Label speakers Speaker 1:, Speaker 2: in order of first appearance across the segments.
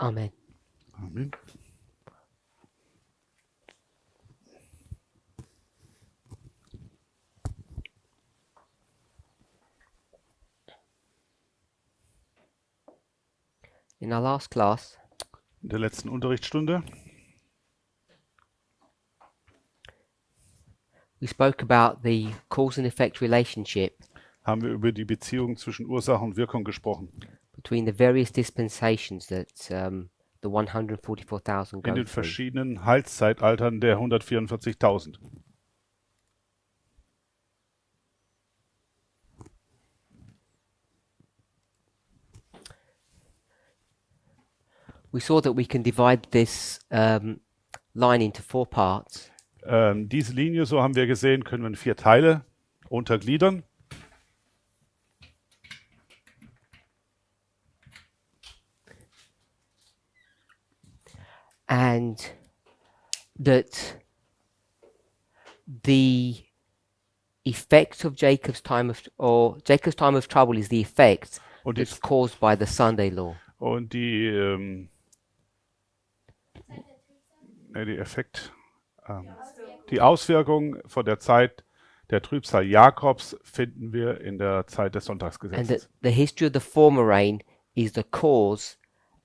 Speaker 1: Amen.
Speaker 2: Amen.
Speaker 1: In our last class,
Speaker 2: In der letzten Unterrichtsstunde
Speaker 1: we spoke about the cause and effect relationship
Speaker 2: haben wir über die Beziehung zwischen Ursache und Wirkung gesprochen.
Speaker 1: between the various dispensations that the 144,000
Speaker 2: In
Speaker 1: go
Speaker 2: den
Speaker 1: through.
Speaker 2: verschiedenen Heilszeitaltern der 144.000.
Speaker 1: We saw that we can divide this line into 4 parts.
Speaker 2: Diese Linie, so haben wir gesehen, können wir in 4 Teile untergliedern.
Speaker 1: And that the effect of Jacob's time of trouble is the effect
Speaker 2: Und
Speaker 1: that's caused by the Sunday law.
Speaker 2: die die Auswirkung von der Zeit der Trübsal Jakobs finden wir in der Zeit des
Speaker 1: And that
Speaker 2: Sonntagsgesetzes.
Speaker 1: the history of the former rain is the cause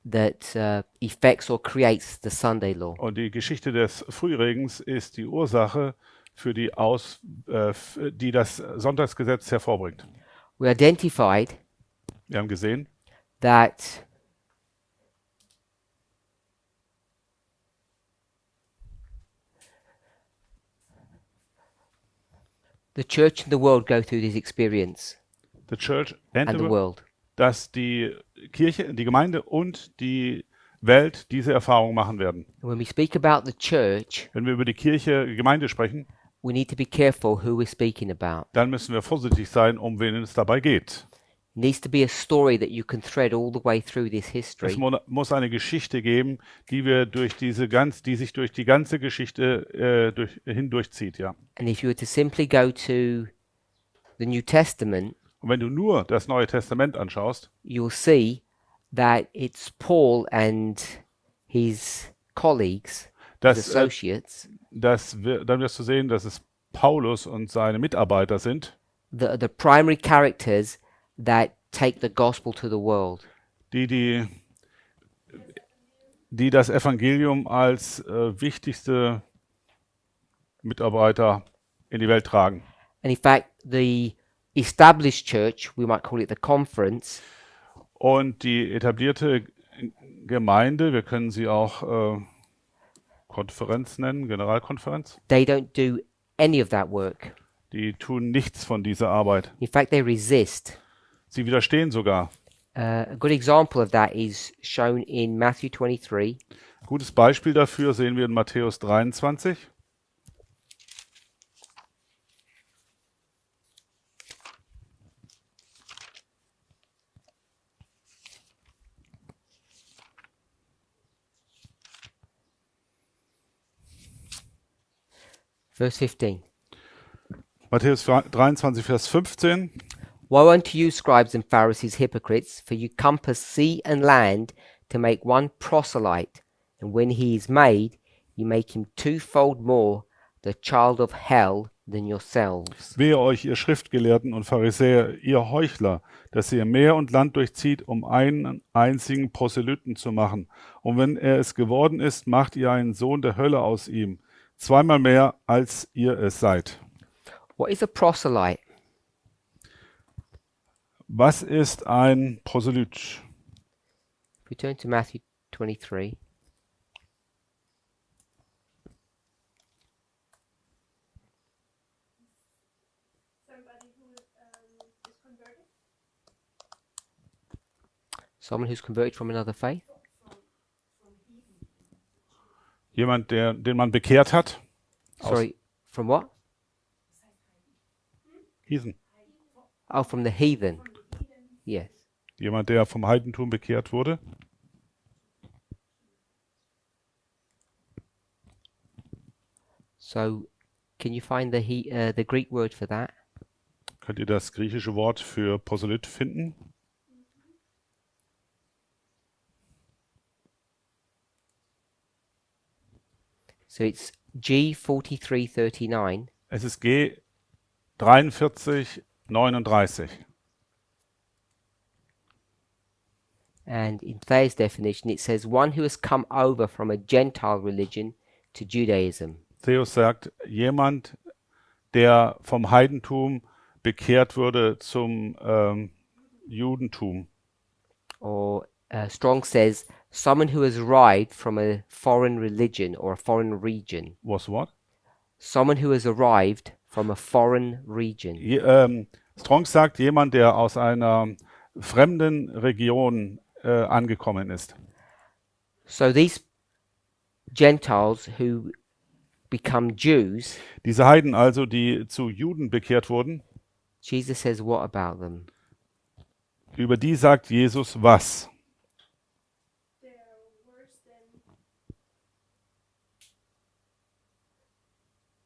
Speaker 1: that effects or creates the Sunday law.
Speaker 2: Und die Geschichte des Frühregens ist die Ursache für die die das Sonntagsgesetz hervorbringt.
Speaker 1: We identified
Speaker 2: Wir haben gesehen,
Speaker 1: that the church and the world go through this experience,
Speaker 2: the church and
Speaker 1: and the
Speaker 2: the
Speaker 1: world.
Speaker 2: dass die Kirche, die Gemeinde und die Welt diese Erfahrung machen werden.
Speaker 1: And when we speak about the church,
Speaker 2: Wenn wir über die Kirche, die Gemeinde sprechen,
Speaker 1: we need to be careful who we're speaking about.
Speaker 2: dann müssen wir vorsichtig sein, um wen es dabei geht.
Speaker 1: It needs to be a story that you can thread all the way through this
Speaker 2: Es
Speaker 1: history.
Speaker 2: muss eine Geschichte geben, die sich durch die ganze Geschichte hindurchzieht, ja.
Speaker 1: And if you were to simply go to the New Testament,
Speaker 2: Und wenn du nur das Neue Testament anschaust,
Speaker 1: you'll see that it's Paul and his colleagues, his
Speaker 2: his
Speaker 1: associates,
Speaker 2: dann wirst du sehen, dass es Paulus und seine Mitarbeiter sind,
Speaker 1: the primary characters that take the gospel to the world.
Speaker 2: die das Evangelium als wichtigste Mitarbeiter in die Welt tragen.
Speaker 1: And in fact, the established church, we might call it the conference,
Speaker 2: Und die etablierte Gemeinde, wir können sie auch Konferenz nennen, Generalkonferenz,
Speaker 1: they don't do any of that work.
Speaker 2: die tun nichts von dieser Arbeit.
Speaker 1: In fact, they resist.
Speaker 2: Sie widerstehen sogar.
Speaker 1: A good example of that is shown in Matthew 23.
Speaker 2: Gutes Beispiel dafür sehen wir in Matthäus 23.
Speaker 1: Verse 15.
Speaker 2: Matthäus 23, Vers 15.
Speaker 1: Woe unto you, scribes and Pharisees, hypocrites, for you compass sea and land to make one proselyte, and when he is made, you make him twofold more the child of hell than yourselves.
Speaker 2: Wehe euch, ihr Schriftgelehrten und Pharisäer, ihr Heuchler, dass ihr Meer und Land durchzieht, um einen einzigen Proselyten zu machen. Und wenn er es geworden ist, macht ihr einen Sohn der Hölle aus ihm, zweimal mehr, als ihr es seid.
Speaker 1: What is a proselyte?
Speaker 2: Was ist ein Proselyt?
Speaker 1: If we turn to Matthew 23. Someone who's converted from another faith?
Speaker 2: Jemand, den man bekehrt hat?
Speaker 1: Sorry, from what?
Speaker 2: Heathen.
Speaker 1: Oh, from the heathen. Yes.
Speaker 2: Jemand, der vom Heidentum bekehrt wurde?
Speaker 1: So, can you find the Greek word for that?
Speaker 2: Könnt ihr das griechische Wort für Proselyt finden?
Speaker 1: So it's G4339.
Speaker 2: Es ist G 4339.
Speaker 1: And in Thayer's definition, it says one who has come over from a Gentile religion to Judaism.
Speaker 2: Theos sagt, jemand, der vom Heidentum bekehrt wurde zum Judentum.
Speaker 1: Or Strong says someone who has arrived from a foreign religion or a foreign region.
Speaker 2: Was what?
Speaker 1: Someone who has arrived from a foreign region.
Speaker 2: Strong sagt, jemand, der aus einer fremden Region angekommen ist.
Speaker 1: So these Gentiles who become Jews,
Speaker 2: Diese Heiden also, die zu Juden bekehrt wurden,
Speaker 1: Jesus says what about them?
Speaker 2: über die sagt Jesus was?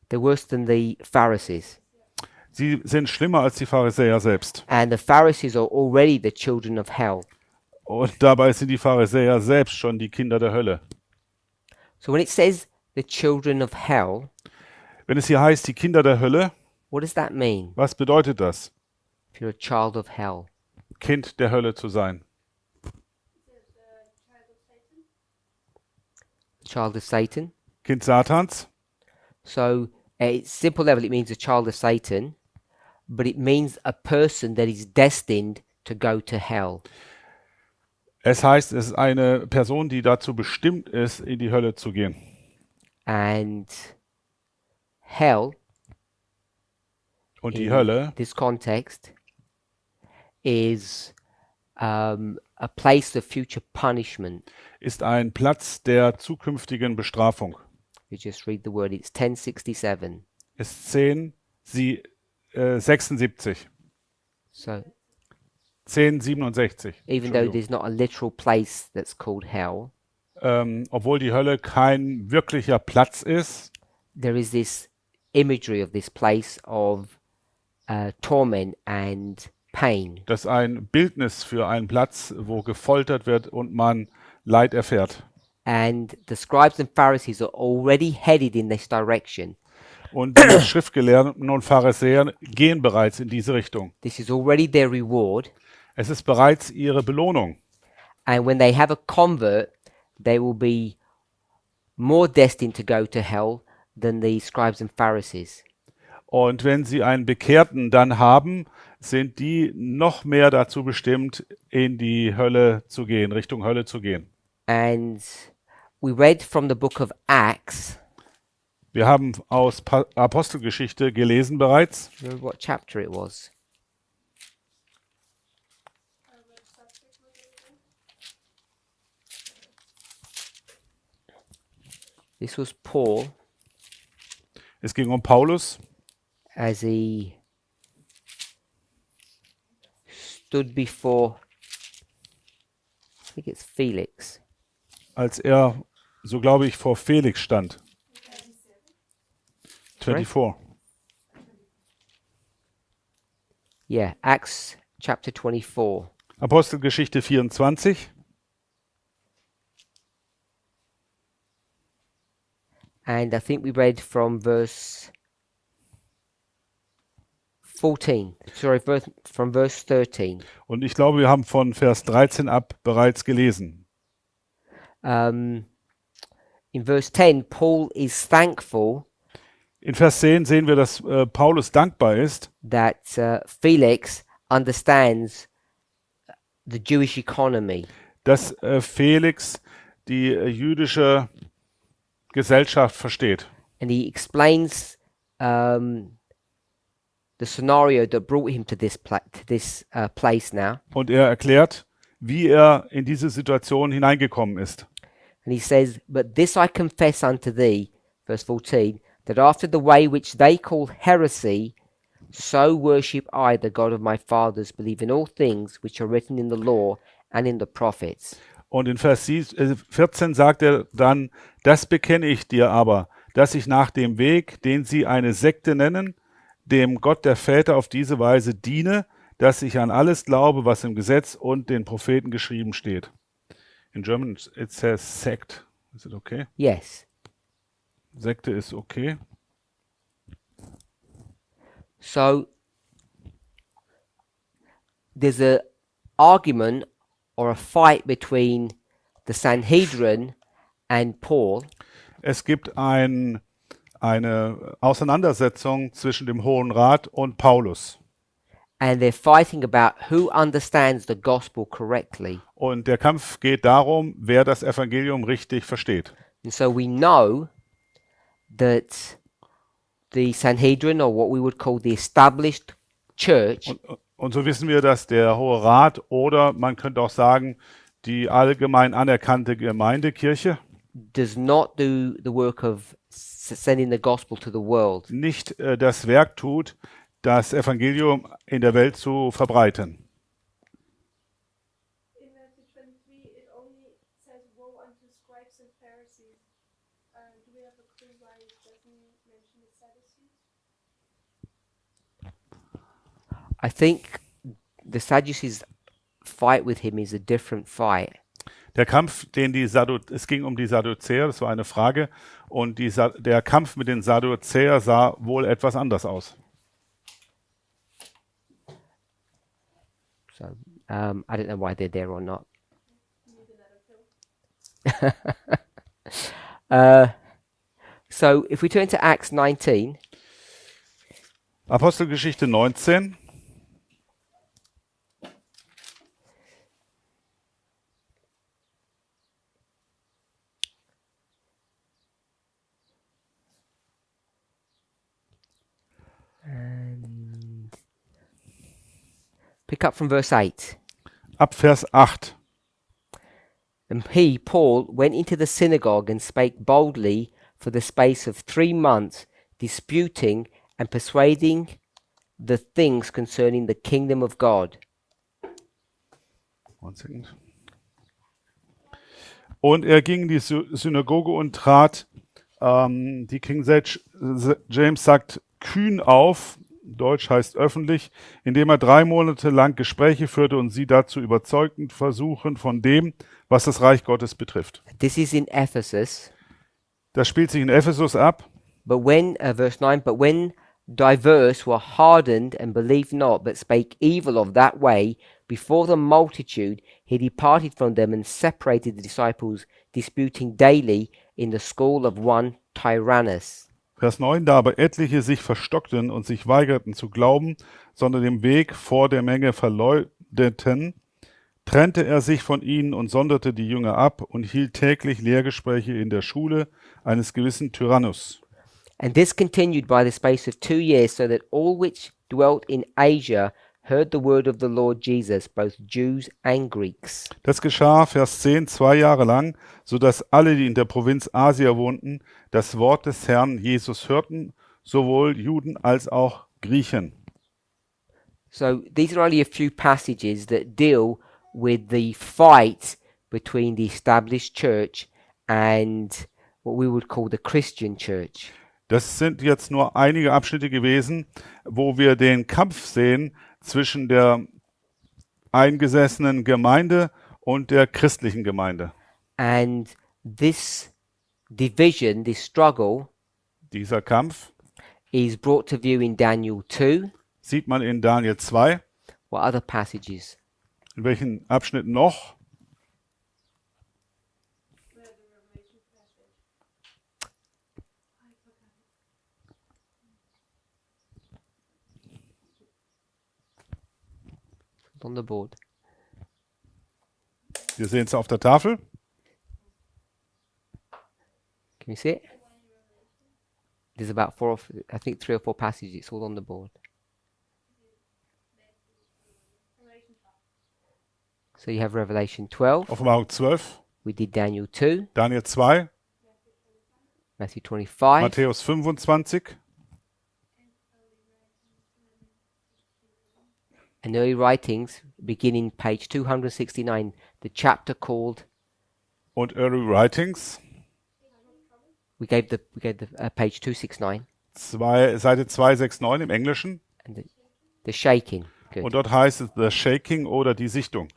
Speaker 1: They're worse than the Pharisees.
Speaker 2: Sie sind schlimmer als die Pharisäer selbst.
Speaker 1: And the Pharisees are already the children of hell.
Speaker 2: Und dabei sind die Pharisäer selbst schon die Kinder der Hölle.
Speaker 1: So when it says the children of hell,
Speaker 2: Wenn es hier heißt, die Kinder der Hölle,
Speaker 1: what does that mean?
Speaker 2: was bedeutet das?
Speaker 1: If you're a child of hell.
Speaker 2: Kind der Hölle zu sein.
Speaker 1: Child of Satan.
Speaker 2: Kind Satans.
Speaker 1: So at simple level it means a child of Satan, but it means a person that is destined to go to hell.
Speaker 2: Es heißt, es ist eine Person, die dazu bestimmt ist, in die Hölle zu gehen.
Speaker 1: And hell,
Speaker 2: Und die
Speaker 1: in
Speaker 2: Hölle
Speaker 1: this context, is a place of future punishment.
Speaker 2: ist ein Platz der zukünftigen Bestrafung.
Speaker 1: You just read the word, it's 1067.
Speaker 2: Ist 76.
Speaker 1: So
Speaker 2: 1067.
Speaker 1: even though
Speaker 2: Entschuldigung.
Speaker 1: there's not a literal place that's called hell,
Speaker 2: Obwohl die Hölle kein wirklicher Platz ist,
Speaker 1: there is this imagery of this place of torment and pain.
Speaker 2: das ist ein Bildnis für einen Platz, wo gefoltert wird und man Leid erfährt.
Speaker 1: And the scribes and Pharisees are already headed in this direction.
Speaker 2: Und die Schriftgelehrten und Pharisäer gehen bereits in diese Richtung.
Speaker 1: This is already their reward.
Speaker 2: Es ist bereits ihre Belohnung.
Speaker 1: And when they have a convert, they will be more destined to go to hell than the scribes and Pharisees.
Speaker 2: Und wenn sie einen Bekehrten dann haben, sind die noch mehr dazu bestimmt, in die Hölle zu gehen, Richtung Hölle zu gehen.
Speaker 1: And we read from the book of Acts.
Speaker 2: Wir haben aus Apostelgeschichte gelesen bereits.
Speaker 1: Remember what chapter it was? This was Paul
Speaker 2: Es ging um Paulus,
Speaker 1: as he stood before, I think it's Felix.
Speaker 2: als er, so glaube ich, vor Felix stand. 24.
Speaker 1: Yeah, Acts chapter 24.
Speaker 2: Apostelgeschichte 24.
Speaker 1: And I think we read from verse 14. Sorry, from verse 13.
Speaker 2: Und ich glaube, wir haben von Vers 13 ab bereits gelesen.
Speaker 1: In verse 10, Paul is thankful
Speaker 2: In Vers 10 sehen wir, dass Paulus dankbar ist,
Speaker 1: that Felix understands the Jewish economy.
Speaker 2: dass Felix die jüdische Gesellschaft versteht.
Speaker 1: And he explains the scenario that brought him to this place now.
Speaker 2: Und er erklärt, wie er in diese Situation hineingekommen ist.
Speaker 1: And he says, "But this I confess unto thee," verse 14, "that after the way which they call heresy, so worship I the God of my fathers, believe in all things which are written in the law and in the prophets."
Speaker 2: Und in Vers 14 sagt er dann, das bekenne ich dir aber, dass ich nach dem Weg, den sie eine Sekte nennen, dem Gott der Väter auf diese Weise diene, dass ich an alles glaube, was im Gesetz und den Propheten geschrieben steht. In German it says sect. Is it okay?
Speaker 1: Yes.
Speaker 2: Sekte ist okay.
Speaker 1: So there's a argument or a fight between the Sanhedrin and Paul,
Speaker 2: Es gibt eine Auseinandersetzung zwischen dem Hohen Rat und Paulus.
Speaker 1: and they're fighting about who understands the gospel correctly.
Speaker 2: Und der Kampf geht darum, wer das Evangelium richtig versteht.
Speaker 1: And so we know that the Sanhedrin, or what we would call the established church,
Speaker 2: Und so wissen wir, dass der Hohe Rat oder man könnte auch sagen, die allgemein anerkannte Gemeindekirche
Speaker 1: does not do the work of sending the gospel to the world.
Speaker 2: nicht das Werk tut, das Evangelium in der Welt zu verbreiten.
Speaker 3: In Matthew 23, it only says, "Woe unto scribes and Pharisees." Do we have a clue why it doesn't mention the Sadducees?
Speaker 1: I think the Sadducees' fight with him is a different fight.
Speaker 2: Der Kampf, es ging um die Sadduzäer, das war eine Frage, und der Kampf mit den Sadduzäer sah wohl etwas anders aus.
Speaker 1: So I don't know why they're there or not.
Speaker 3: Need another pill.
Speaker 1: So if we turn to Acts 19,
Speaker 2: Apostelgeschichte 19.
Speaker 1: and pick up from verse 8.
Speaker 2: Ab Vers 8.
Speaker 1: And he, Paul, went into the synagogue and spake boldly for the space of 3 months, disputing and persuading the things concerning the kingdom of God.
Speaker 2: One second. Und er ging in die Synagoge und trat, die King James sagt, kühn auf, Deutsch heißt öffentlich, indem er 3 Monate lang Gespräche führte und sie dazu überzeugend versuchen von dem, was das Reich Gottes betrifft.
Speaker 1: This is in Ephesus.
Speaker 2: Das spielt sich in Ephesus ab.
Speaker 1: But when, verse 9, but when divers were hardened and believed not, but spake evil of that way before the multitude, he departed from them and separated the disciples, disputing daily in the school of one Tyrannus.
Speaker 2: Vers 9, da aber etliche sich verstockten und sich weigerten zu glauben, sondern den Weg vor der Menge verleugdeten, trennte er sich von ihnen und sonderte die Jünger ab und hielt täglich Lehrgespräche in der Schule eines gewissen Tyrannus.
Speaker 1: And this continued by the space of 2 years, so that all which dwelt in Asia heard the word of the Lord Jesus, both Jews and Greeks.
Speaker 2: Das geschah, Vers 10, 2 Jahre lang, so dass alle, die in der Provinz Asia wohnten, das Wort des Herrn Jesus hörten, sowohl Juden als auch Griechen.
Speaker 1: So these are only a few passages that deal with the fight between the established church and what we would call the Christian church.
Speaker 2: Das sind jetzt nur einige Abschnitte gewesen, wo wir den Kampf sehen zwischen der eingesessenen Gemeinde und der christlichen Gemeinde.
Speaker 1: And this division, this struggle,
Speaker 2: Dieser Kampf
Speaker 1: is brought to view in Daniel 2.
Speaker 2: sieht man in Daniel 2.
Speaker 1: What other passages?
Speaker 2: In welchen Abschnitten noch?
Speaker 3: We have the Revelation passage. I forgot it.
Speaker 1: On the board.
Speaker 2: Wir sehen es auf der Tafel.
Speaker 1: Can you see it? There's about 4 or I think 3 or 4 passages. It's all on the board.
Speaker 3: Revelation 12.
Speaker 1: So you have Revelation 12.
Speaker 2: Offenbarung 12,
Speaker 1: We did Daniel 2,
Speaker 2: Daniel 2,
Speaker 1: Matthew 25,
Speaker 2: Matthäus 25
Speaker 1: and early writings beginning page 269, the chapter called,
Speaker 2: und Early Writings,
Speaker 1: we gave the page 269,
Speaker 2: Seite 269 im Englischen.
Speaker 1: and the shaking. Good.
Speaker 2: Und dort heißt es The Shaking oder die Sichtung.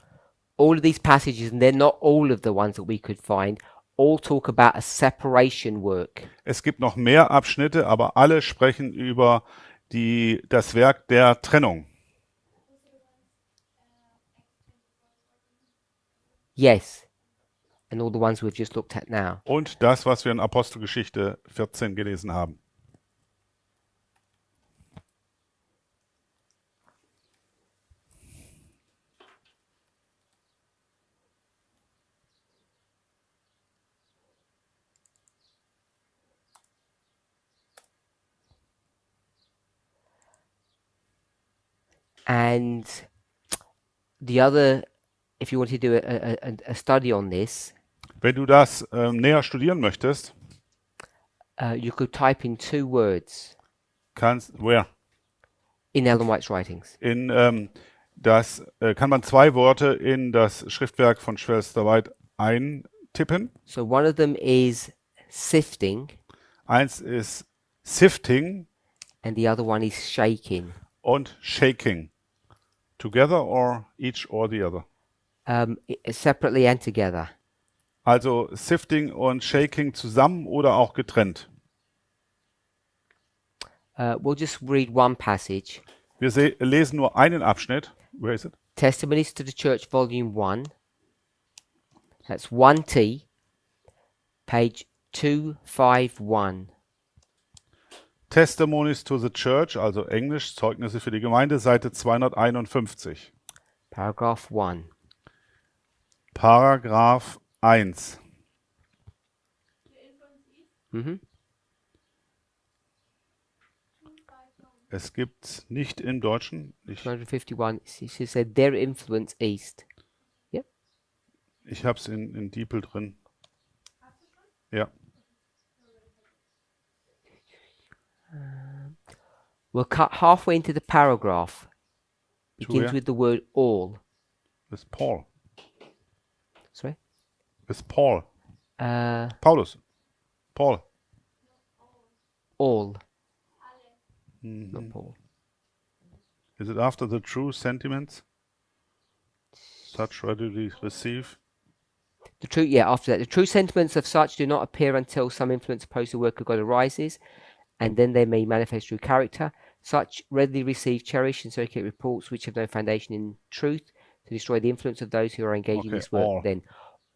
Speaker 1: All of these passages, and they're not all of the ones that we could find, all talk about a separation work.
Speaker 2: Es gibt noch mehr Abschnitte, aber alle sprechen über das Werk der Trennung.
Speaker 1: Yes. And all the ones we've just looked at now.
Speaker 2: Und das, was wir in Apostelgeschichte 14 gelesen haben.
Speaker 1: And the other, if you want to do a study on this,
Speaker 2: Wenn du das näher studieren möchtest,
Speaker 1: you could type in 2 words
Speaker 2: where?
Speaker 1: in Ellen White's writings.
Speaker 2: Kann man 2 Worte in das Schriftwerk von Schwester White eintippen.
Speaker 1: So one of them is sifting,
Speaker 2: Eins ist sifting
Speaker 1: and the other one is shaking.
Speaker 2: und shaking. Together or each or the other?
Speaker 1: Separately and together.
Speaker 2: Also sifting und shaking zusammen oder auch getrennt.
Speaker 1: We'll just read one passage.
Speaker 2: Wir lesen nur einen Abschnitt. Where is it?
Speaker 1: Testimonies to the Church, Volume 1. That's 1T, page 251.
Speaker 2: Testimonies to the Church, also Englisch, Zeugnisse für die Gemeinde, Seite 251.
Speaker 1: Paragraph 1.
Speaker 2: Paragraph 1.
Speaker 1: Mhm.
Speaker 2: Es gibt nicht im Deutschen.
Speaker 1: 251. She said their influence east.
Speaker 2: Ich habe es in Diepel drin. Ja.
Speaker 1: We'll cut halfway into the paragraph. Begins
Speaker 2: where?
Speaker 1: with the word all.
Speaker 2: With Paul.
Speaker 1: Sorry?
Speaker 2: With Paul.
Speaker 1: Uh,
Speaker 2: Paulus. Paul.
Speaker 1: all.
Speaker 2: Mhm.
Speaker 1: Not Paul.
Speaker 2: Is it after the true sentiments? Such readily receive.
Speaker 1: The true, yeah, after that. The true sentiments of such do not appear until some influence opposed to the work of God arises, and then they may manifest true character. Such readily receive, cherish, and circulate reports which have no foundation in truth to destroy the influence of those who are engaged in
Speaker 2: Okay,
Speaker 1: this work.
Speaker 2: all.
Speaker 1: Then,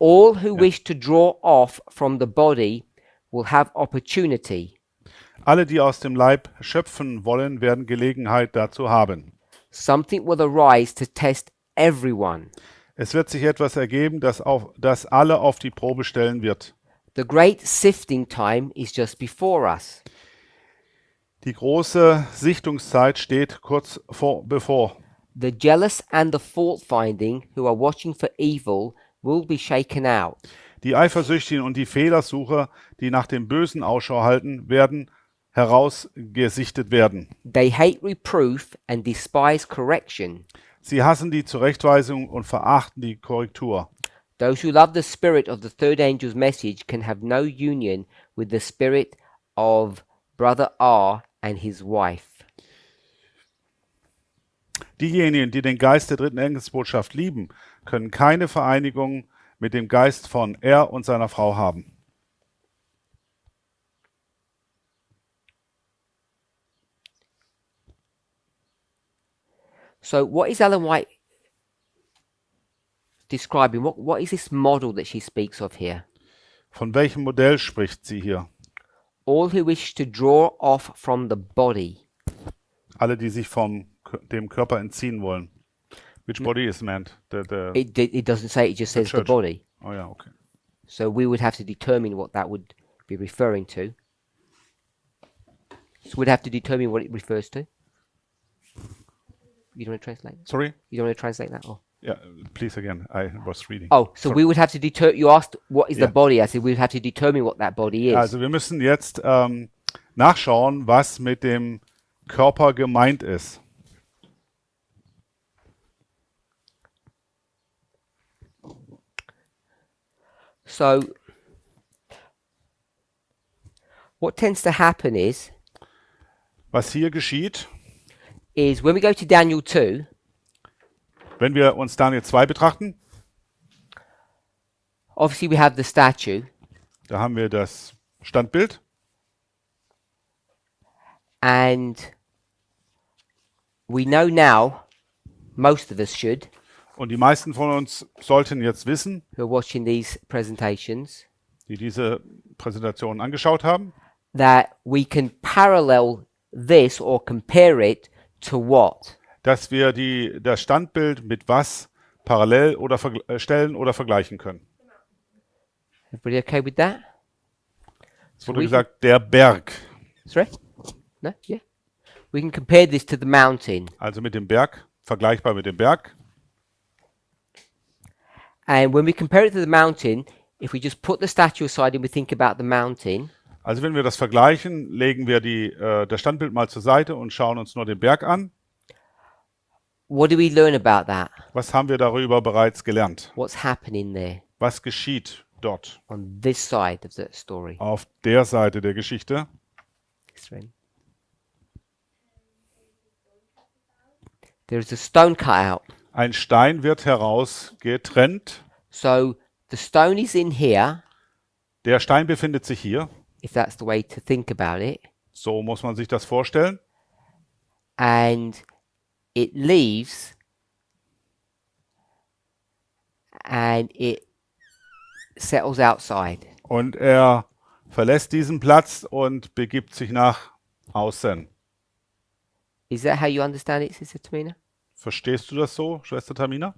Speaker 1: all who
Speaker 2: Yeah.
Speaker 1: wish to draw off from the body will have opportunity.
Speaker 2: Alle, die aus dem Leib schöpfen wollen, werden Gelegenheit dazu haben.
Speaker 1: Something will arise to test everyone.
Speaker 2: Es wird sich etwas ergeben, das alle auf die Probe stellen wird.
Speaker 1: The great sifting time is just before us.
Speaker 2: Die große Sichtungszeit steht kurz bevor.
Speaker 1: The jealous and the fault-finding who are watching for evil will be shaken out.
Speaker 2: Die Eifersüchtigen und die Fehlersucher, die nach dem Bösen Ausschau halten, werden herausgesichtet werden.
Speaker 1: They hate reproof and despise correction.
Speaker 2: Sie hassen die Zurechtweisung und verachten die Korrektur.
Speaker 1: Those who love the spirit of the third angel's message can have no union with the spirit of Brother R and his wife.
Speaker 2: Diejenigen, die den Geist der dritten Engelsbotschaft lieben, können keine Vereinigung mit dem Geist von er und seiner Frau haben.
Speaker 1: So what is Ellen White describing? What is this model that she speaks of here?
Speaker 2: Von welchem Modell spricht sie hier?
Speaker 1: All who wish to draw off from the body.
Speaker 2: Alle, die sich dem Körper entziehen wollen. Which body is meant?
Speaker 1: It doesn't say, it just says the
Speaker 2: church.
Speaker 1: body.
Speaker 2: Oh ja, okay.
Speaker 1: So we would have to determine what that would be referring to. So we'd have to determine what it refers to. You don't want to translate?
Speaker 2: Sorry?
Speaker 1: You don't want to translate that? Oh,
Speaker 2: Yeah, please again. I was reading.
Speaker 1: oh so
Speaker 2: Sorry.
Speaker 1: we would have to you asked what is
Speaker 2: Yeah.
Speaker 1: the body? I said we'd have to determine what that body is.
Speaker 2: Also wir müssen jetzt nachschauen, was mit dem Körper gemeint ist.
Speaker 1: So what tends to happen is
Speaker 2: Was hier geschieht,
Speaker 1: when we go to Daniel 2,
Speaker 2: wenn wir uns Daniel 2 betrachten,
Speaker 1: obviously we have the statue.
Speaker 2: Da haben wir das Standbild.
Speaker 1: And we know now, most of us should,
Speaker 2: Und die meisten von uns sollten jetzt wissen,
Speaker 1: who are watching these presentations,
Speaker 2: die diese Präsentation angeschaut haben,
Speaker 1: that we can parallel this or compare it to what?
Speaker 2: dass wir das Standbild mit was parallel oder stellen oder vergleichen können.
Speaker 1: Everybody okay with that?
Speaker 2: Es wurde
Speaker 1: we
Speaker 2: gesagt, der Berg.
Speaker 1: Sorry? No? Yeah. We can compare this to the mountain.
Speaker 2: Also mit dem Berg, vergleichbar mit dem Berg.
Speaker 1: And when we compare it to the mountain, if we just put the statue aside and we think about the mountain,
Speaker 2: Also wenn wir das vergleichen, legen wir das Standbild mal zur Seite und schauen uns nur den Berg an.
Speaker 1: what do we learn about that?
Speaker 2: Was haben wir darüber bereits gelernt?
Speaker 1: What's happening there
Speaker 2: Was geschieht dort
Speaker 1: on this side of the story?
Speaker 2: auf der Seite der Geschichte?
Speaker 1: There's a stone cut out.
Speaker 2: Ein Stein wird herausgetrennt.
Speaker 1: So the stone is in here,
Speaker 2: Der Stein befindet sich hier.
Speaker 1: if that's the way to think about it,
Speaker 2: So muss man sich das vorstellen.
Speaker 1: and it leaves and it settles outside.
Speaker 2: Und er verlässt diesen Platz und begibt sich nach außen.
Speaker 1: Is that how you understand it, Sister Tamina?
Speaker 2: Verstehst du das so, Schwester Tamina?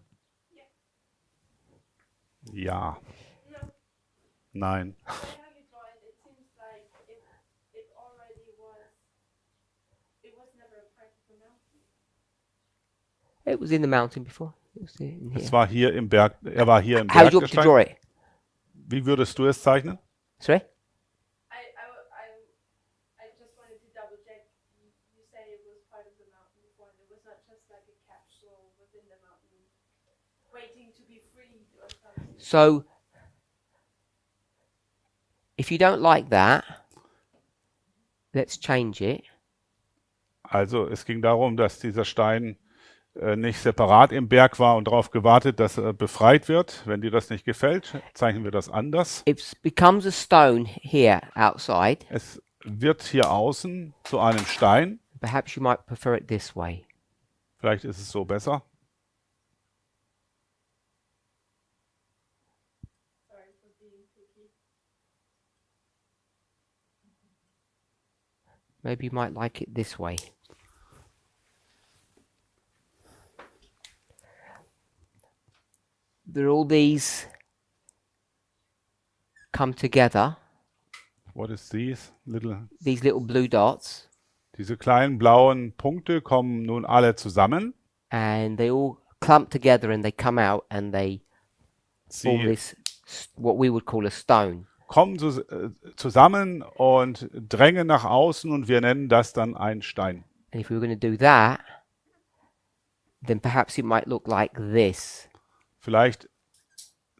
Speaker 2: Ja.
Speaker 3: No,
Speaker 2: Nein.
Speaker 3: I have it right. It seems like it already was. It was never a part of the mountain.
Speaker 1: It was in the mountain before. It was in here.
Speaker 2: Es war hier im Berg. Er war hier im
Speaker 1: How
Speaker 2: Berg.
Speaker 1: do you want me to draw it?
Speaker 2: Wie würdest du es zeichnen?
Speaker 1: Sorry?
Speaker 3: I just wanted to double check. You say it was part of the mountain before, and it was not just like a capsule within the mountain, waiting to be freed or something.
Speaker 1: So, if you don't like that, let's change it.
Speaker 2: Also es ging darum, dass dieser Stein nicht separat im Berg war und darauf gewartet, dass er befreit wird. Wenn dir das nicht gefällt, zeichnen wir das anders.
Speaker 1: It becomes a stone here outside.
Speaker 2: Es wird hier außen zu einem Stein.
Speaker 1: Perhaps you might prefer it this way.
Speaker 2: Vielleicht ist es so besser.
Speaker 3: Sorry for being picky.
Speaker 1: Maybe you might like it this way. There are all these come together,
Speaker 2: What is these
Speaker 1: little blue dots,
Speaker 2: Diese kleinen blauen Punkte kommen nun alle zusammen.
Speaker 1: and they all clump together and they come out and they form
Speaker 2: Sie
Speaker 1: this, what we would call a stone.
Speaker 2: kommen zusammen und drängen nach außen und wir nennen das dann ein Stein.
Speaker 1: And if we were going to do that, then perhaps it might look like this.
Speaker 2: Vielleicht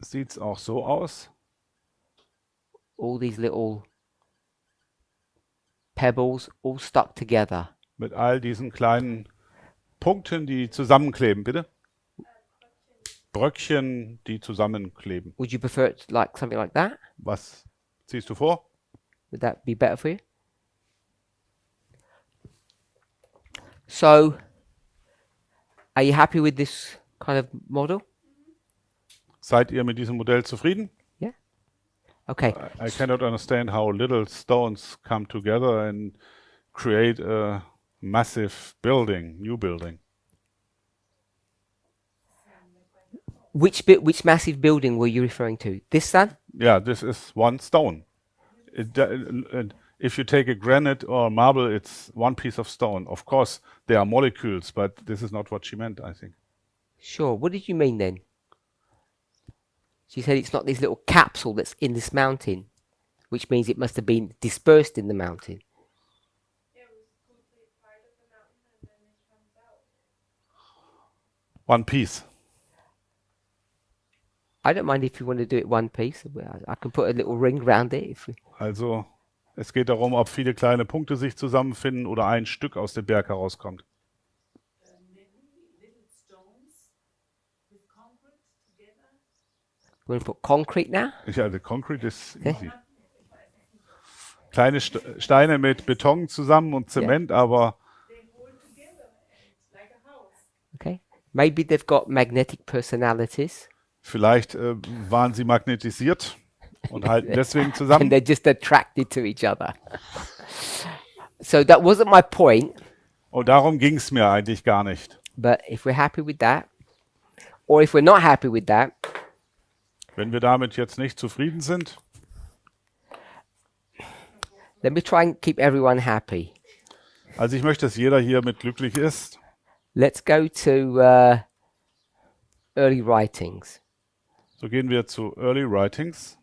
Speaker 2: sieht es auch so aus.
Speaker 1: All these little pebbles all stuck together.
Speaker 2: Mit all diesen kleinen Punkten, die zusammenkleben, bitte. Bröckchen, die zusammenkleben.
Speaker 1: Would you prefer it like something like that?
Speaker 2: Was ziehst du vor?
Speaker 1: Would that be better for you? So, are you happy with this kind of model?
Speaker 2: Seid ihr mit diesem Modell zufrieden?
Speaker 1: Okay.
Speaker 2: I cannot understand how little stones come together and create a massive building, new building.
Speaker 1: Which massive building were you referring to? This one?
Speaker 2: Yeah, this is one stone. If you take a granite or marble, it's one piece of stone. Of course, there are molecules, but this is not what she meant, I think.
Speaker 1: Sure. What did you mean then? She said it's not this little capsule that's in this mountain, which means it must have been dispersed in the mountain.
Speaker 3: It was complete part of the mountain, and then it comes out.
Speaker 2: One piece.
Speaker 1: I don't mind if you want to do it one piece. I can put a little ring round it.
Speaker 2: Also, es geht darum, ob viele kleine Punkte sich zusammenfinden oder ein Stück aus dem Berg herauskommt.
Speaker 4: Little stones with concrete together.
Speaker 1: You want to put concrete now?
Speaker 2: Ja, the concrete is
Speaker 1: Okay.
Speaker 2: easy. kleine Steine mit Beton zusammen und Zement, aber
Speaker 3: They hold together and like a house.
Speaker 1: Okay. Maybe they've got magnetic personalities
Speaker 2: vielleicht waren sie magnetisiert und halten deswegen
Speaker 1: and
Speaker 2: zusammen.
Speaker 1: they're just attracted to each other. So that wasn't my point,
Speaker 2: Und darum ging es mir eigentlich gar nicht.
Speaker 1: but if we're happy with that, or if we're not happy with that,
Speaker 2: Wenn wir damit jetzt nicht zufrieden sind,
Speaker 1: let me try and keep everyone happy.
Speaker 2: also ich möchte, dass jeder hier mit glücklich ist.
Speaker 1: Let's go to early writings.
Speaker 2: So gehen wir zu Early Writings.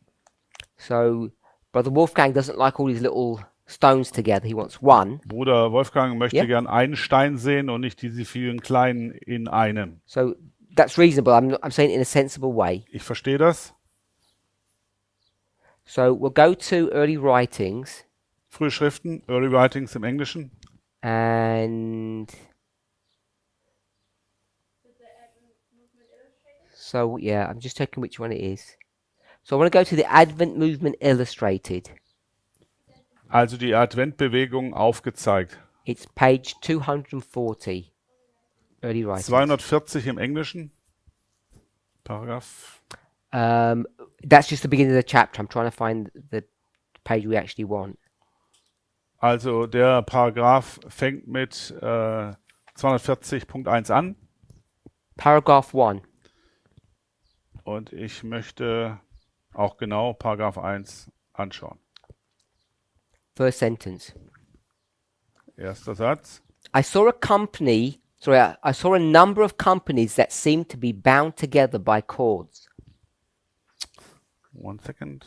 Speaker 1: So Brother Wolfgang doesn't like all these little stones together. He wants one.
Speaker 2: Bruder Wolfgang möchte
Speaker 1: Ja.
Speaker 2: gern einen Stein sehen und nicht diese vielen kleinen in einem.
Speaker 1: So that's reasonable. I'm saying it in a sensible way.
Speaker 2: Ich verstehe das.
Speaker 1: So we'll go to early writings
Speaker 2: Frühe Schriften, Early Writings im Englischen.
Speaker 1: and so yeah, I'm just checking which one it is. So I want to go to the Advent Movement Illustrated.
Speaker 2: Also die Adventbewegung aufgezeigt.
Speaker 1: It's page 240. Early writings.
Speaker 2: 240 im Englischen. Paragraph.
Speaker 1: That's just the beginning of the chapter. I'm trying to find the page we actually want.
Speaker 2: Also der Paragraph fängt mit 240.1 an.
Speaker 1: Paragraph 1.
Speaker 2: Und ich möchte auch genau Paragraph 1 anschauen.
Speaker 1: First sentence.
Speaker 2: Erster Satz.
Speaker 1: I saw a number of companies that seemed to be bound together by cords.
Speaker 2: 1 second.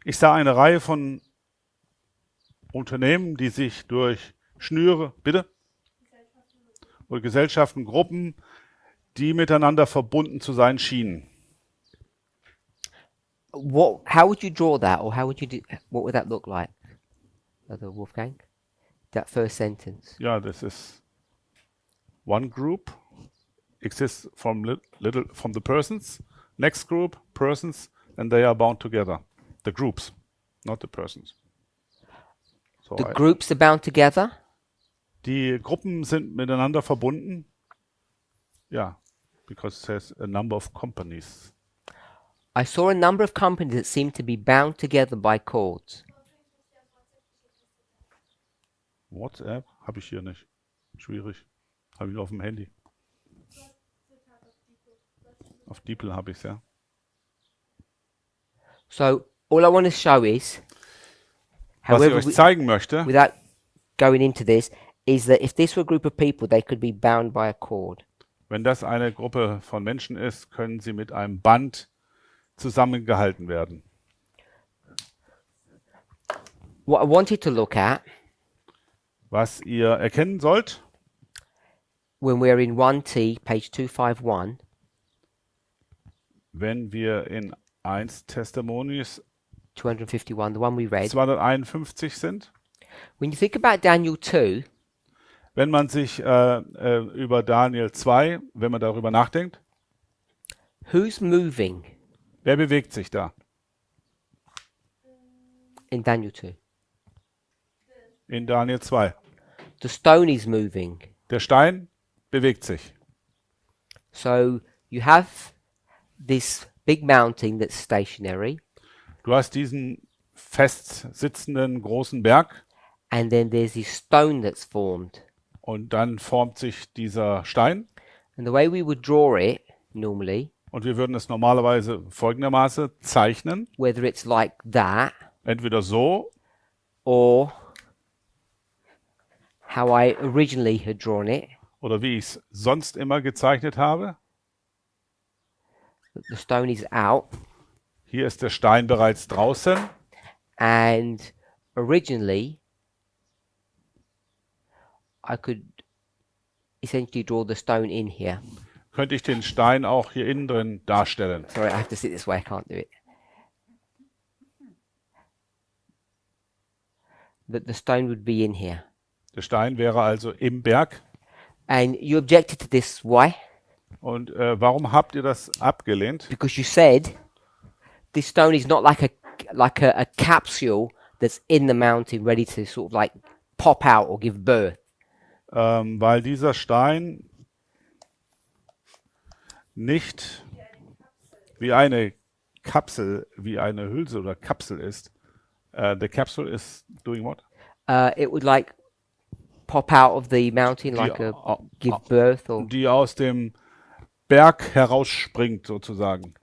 Speaker 2: Ich sah eine Reihe von Unternehmen, die sich durch Schnüre, bitte? Oder Gesellschaften, Gruppen, die miteinander verbunden zu sein schienen.
Speaker 1: How would you draw that, or what would that look like, Brother Wolfgang? That first sentence.
Speaker 2: Ja, das ist one group exists from from the persons, next group persons, and they are bound together. The groups, not the persons. So
Speaker 1: The groups are bound together.
Speaker 2: die Gruppen sind miteinander verbunden. Ja, because it says a number of companies.
Speaker 1: I saw a number of companies that seemed to be bound together by cords.
Speaker 2: WhatsApp habe ich hier nicht. Schwierig. Habe ich nur auf dem Handy. Auf DeepL habe ich es, ja.
Speaker 1: So all I want to show is,
Speaker 2: Was ich
Speaker 1: however,
Speaker 2: euch zeigen möchte,
Speaker 1: without going into this, is that if this were a group of people, they could be bound by a cord.
Speaker 2: wenn das eine Gruppe von Menschen ist, können sie mit einem Band zusammengehalten werden.
Speaker 1: What I wanted to look at
Speaker 2: Was ihr erkennen sollt,
Speaker 1: when we're in 1T, page 251,
Speaker 2: wenn wir in 1 Testimonies
Speaker 1: 251, the one we read.
Speaker 2: 251 sind,
Speaker 1: When you think about Daniel 2,
Speaker 2: wenn man sich über Daniel 2, wenn man darüber nachdenkt,
Speaker 1: who's moving
Speaker 2: wer bewegt sich da?
Speaker 1: in Daniel 2?
Speaker 2: In Daniel 2.
Speaker 1: The stone is moving.
Speaker 2: Der Stein bewegt sich.
Speaker 1: So you have this big mountain that's stationary,
Speaker 2: Du hast diesen fest sitzenden großen Berg
Speaker 1: and then there's this stone that's formed.
Speaker 2: und dann formt sich dieser Stein
Speaker 1: And the way we would draw it normally,
Speaker 2: und wir würden es normalerweise folgendermaßen zeichnen.
Speaker 1: whether it's like that
Speaker 2: Entweder so
Speaker 1: or how I originally had drawn it,
Speaker 2: oder wie ich es sonst immer gezeichnet habe.
Speaker 1: the stone is out,
Speaker 2: Hier ist der Stein bereits draußen
Speaker 1: and originally I could essentially draw the stone in here.
Speaker 2: könnte ich den Stein auch hier innen drin darstellen.
Speaker 1: Sorry, I have to sit this way, I can't do it. The stone would be in here.
Speaker 2: Der Stein wäre also im Berg.
Speaker 1: And you objected to this, why?
Speaker 2: Und warum habt ihr das abgelehnt?
Speaker 1: Because you said this stone is not like a capsule that's in the mountain ready to sort of like pop out or give birth.
Speaker 2: Weil dieser Stein nicht wie eine Kapsel, wie eine Hülse oder Kapsel ist. The capsule is doing what?
Speaker 1: It would like pop out of the mountain like give birth or
Speaker 2: Die aus dem Berg herausspringt sozusagen.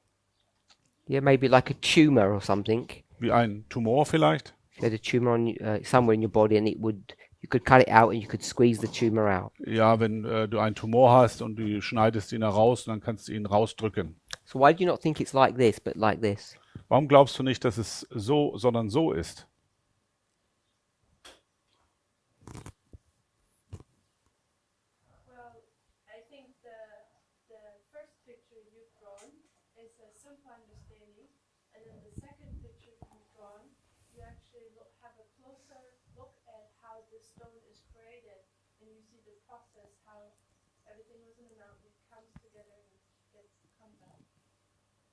Speaker 1: yeah, maybe like a tumor or something.
Speaker 2: Wie ein Tumor vielleicht.
Speaker 1: If you had a tumor on somewhere in your body and you could cut it out and you could squeeze the tumor out.
Speaker 2: Ja, wenn du einen Tumor hast und du schneidest ihn heraus, dann kannst du ihn rausdrücken.
Speaker 1: So why do you not think it's like this, but like this?
Speaker 2: Warum glaubst du nicht, dass es so, sondern so ist?
Speaker 3: Well, I think the first picture you've drawn is a simple understanding, and then the second picture you've drawn, you actually have a closer look at how the stone is created, and you see the process, how everything was in the mountain comes together and comes out.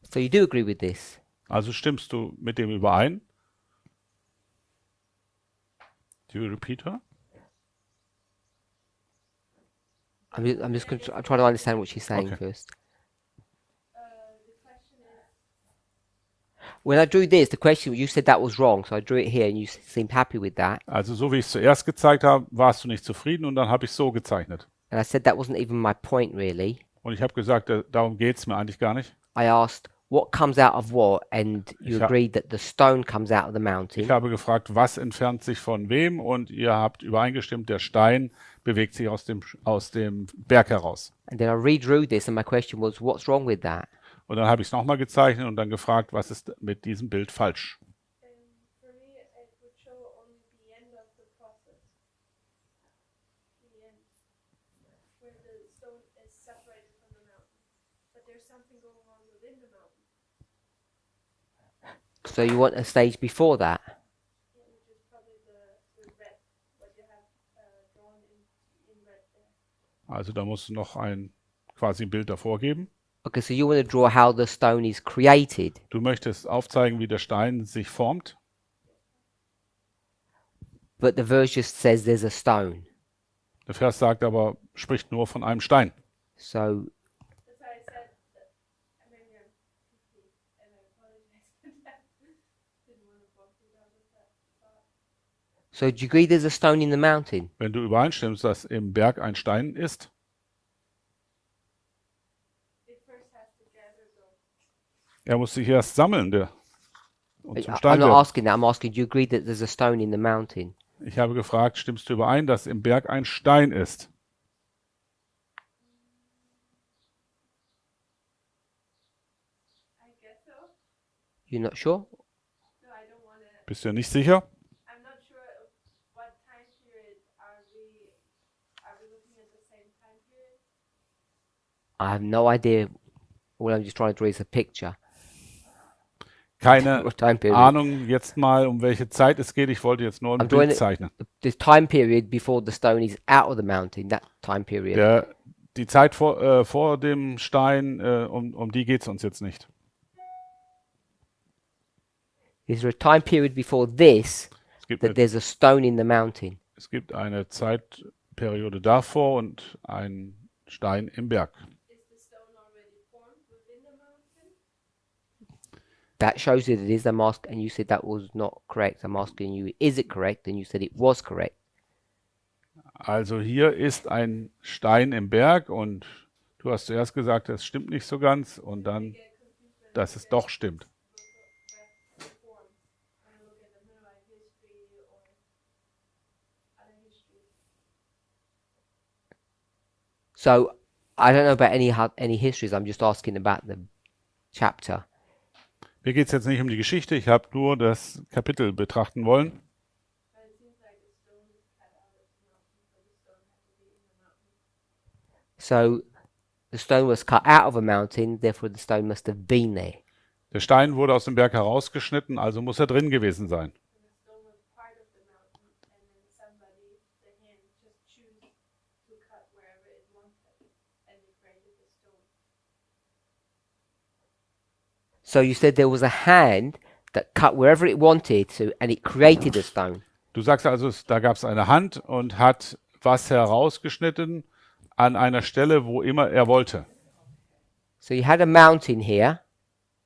Speaker 1: So you do agree with this?
Speaker 2: Also stimmst du mit dem überein? Do you repeat her?
Speaker 1: I'm just going to try to understand what she's saying
Speaker 2: Okay.
Speaker 1: first.
Speaker 3: The question is,
Speaker 1: When I drew this, the question you said that was wrong, so I drew it here, and you seemed happy with that.
Speaker 2: Also so wie ich es zuerst gezeigt habe, warst du nicht zufrieden und dann habe ich es so gezeichnet.
Speaker 1: And I said that wasn't even my point really.
Speaker 2: Und ich habe gesagt, darum geht es mir eigentlich gar nicht.
Speaker 1: I asked what comes out of what, and you
Speaker 2: Ich ha-
Speaker 1: agreed that the stone comes out of the mountain.
Speaker 2: Ich habe gefragt, was entfernt sich von wem und ihr habt übereingestimmt, der Stein bewegt sich aus dem Berg heraus.
Speaker 1: And then I redrew this, and my question was, what's wrong with that?
Speaker 2: Und dann habe ich es nochmal gezeichnet und dann gefragt, was ist mit diesem Bild falsch?
Speaker 3: for me, it would show only the end of the process. The end, where the stone is separated from the mountain. But there's something going on within the mountain,
Speaker 1: So you want a stage before that?
Speaker 3: which is probably the red, what you have drawn in red there.
Speaker 2: Also da muss noch quasi ein Bild davor geben.
Speaker 1: Okay, so you want to draw how the stone is created,
Speaker 2: Du möchtest aufzeigen, wie der Stein sich formt,
Speaker 1: but the verse just says there's a stone.
Speaker 2: der Vers spricht nur von einem Stein.
Speaker 1: So
Speaker 3: That's why I said that, maybe I'm picky, and I apologize for that. Didn't want to walk you down with that thought.
Speaker 1: So do you agree there's a stone in the mountain?
Speaker 2: Wenn du übereinstimmst, dass im Berg ein Stein ist,
Speaker 3: It first has to gather though.
Speaker 2: er muss sich erst sammeln und zum
Speaker 1: I'm
Speaker 2: Stein
Speaker 1: not
Speaker 2: werden.
Speaker 1: asking that. I'm asking, do you agree that there's a stone in the mountain?
Speaker 2: Ich habe gefragt, stimmst du überein, dass im Berg ein Stein ist?
Speaker 3: I guess so.
Speaker 1: You're not sure?
Speaker 3: No, I don't want to.
Speaker 2: Bist du nicht sicher?
Speaker 3: I'm not sure of what time period are we looking at the same time period?
Speaker 1: I have no idea. All I'm just trying to draw is a picture.
Speaker 2: Keine
Speaker 1: What time period?
Speaker 2: Ahnung jetzt mal, um welche Zeit es geht. Ich wollte jetzt nur ein
Speaker 1: I'm drawing
Speaker 2: Bild
Speaker 1: it-
Speaker 2: zeichnen.
Speaker 1: The time period before the stone is out of the mountain, that time period.
Speaker 2: Die Zeit vor dem Stein, um die geht es uns jetzt nicht.
Speaker 1: Is there a time period before this
Speaker 2: Es gibt,
Speaker 1: that
Speaker 2: eine,
Speaker 1: there's a stone in the mountain?
Speaker 2: es gibt eine Zeitperiode davor und einen Stein im Berg.
Speaker 3: Is the stone already formed within the mountain?
Speaker 1: That shows you that it is. I'm asking, and you said that was not correct. I'm asking you, is it correct? And you said it was correct.
Speaker 2: Also hier ist ein Stein im Berg und du hast zuerst gesagt, das stimmt nicht so ganz und dann, dass es doch stimmt.
Speaker 3: Formed. When I look at the Mennonite history or other history.
Speaker 1: So I don't know about any histories. I'm just asking about the chapter.
Speaker 2: Mir geht es jetzt nicht um die Geschichte, ich habe nur das Kapitel betrachten wollen.
Speaker 3: But it seems like the stone is cut out of the mountain, so the stone had to be in the mountain.
Speaker 1: So the stone was cut out of a mountain, therefore the stone must have been there.
Speaker 2: Der Stein wurde aus dem Berg herausgeschnitten, also muss er drin gewesen sein.
Speaker 3: And the stone was part of the mountain, and then somebody, the hand, just choose to cut wherever it wanted, and it created the stone.
Speaker 1: So you said there was a hand that cut wherever it wanted to, and it created a stone.
Speaker 2: Du sagst also, da gab es eine Hand und hat was herausgeschnitten an einer Stelle, wo immer er wollte.
Speaker 1: So you had a mountain here,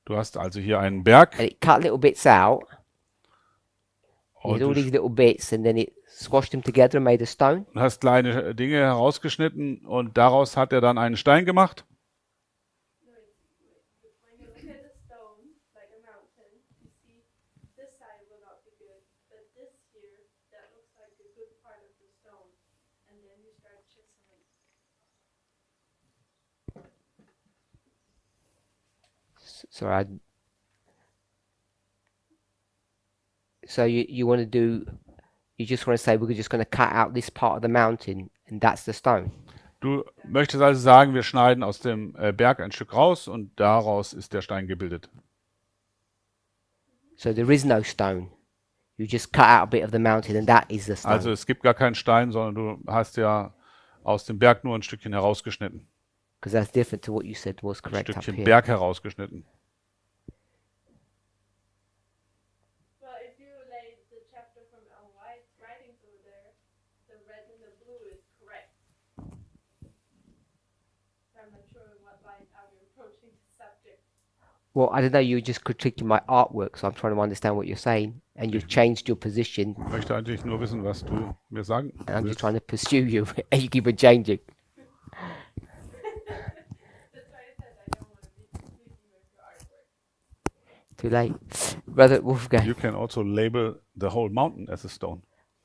Speaker 2: Du hast also hier einen Berg
Speaker 1: and it cut little bits out. You
Speaker 2: und
Speaker 1: had all
Speaker 2: du
Speaker 1: these little bits, and then it squashed them together and made a stone.
Speaker 2: hast kleine Dinge herausgeschnitten und daraus hat er dann einen Stein gemacht.
Speaker 3: No, when you look at a stone, like a mountain, you see this side will not be good, but this here, that looks like a good part of the stone. And then you start chiseling.
Speaker 1: Sorry. So you want to do? You just want to say we're just going to cut out this part of the mountain, and that's the stone.
Speaker 2: Du möchtest also sagen, wir schneiden aus dem Berg ein Stück raus und daraus ist der Stein gebildet.
Speaker 1: So there is no stone. You just cut out a bit of the mountain, and that is the stone.
Speaker 2: Also es gibt gar keinen Stein, sondern du hast ja aus dem Berg nur ein Stückchen herausgeschnitten.
Speaker 1: Because that's different to what you said was
Speaker 2: Ein
Speaker 1: correct up
Speaker 2: Stückchen
Speaker 1: here.
Speaker 2: Berg herausgeschnitten.
Speaker 3: Well, if you lay the chapter from Ellen White's writings over there, the red and the blue is correct. I'm not sure what line how you're approaching the subject.
Speaker 1: Well, I don't know. You're just critiquing my artwork, so I'm trying to understand what you're saying, and you've changed your position,
Speaker 2: Ich möchte eigentlich nur wissen, was du mir sagen
Speaker 1: and I'm just
Speaker 2: willst.
Speaker 1: trying to pursue you, and you keep on changing.
Speaker 3: That's why I said I don't want to be confusing with your artwork.
Speaker 1: Too late, brother Wolfgang.
Speaker 2: You can also label the whole mountain as a stone.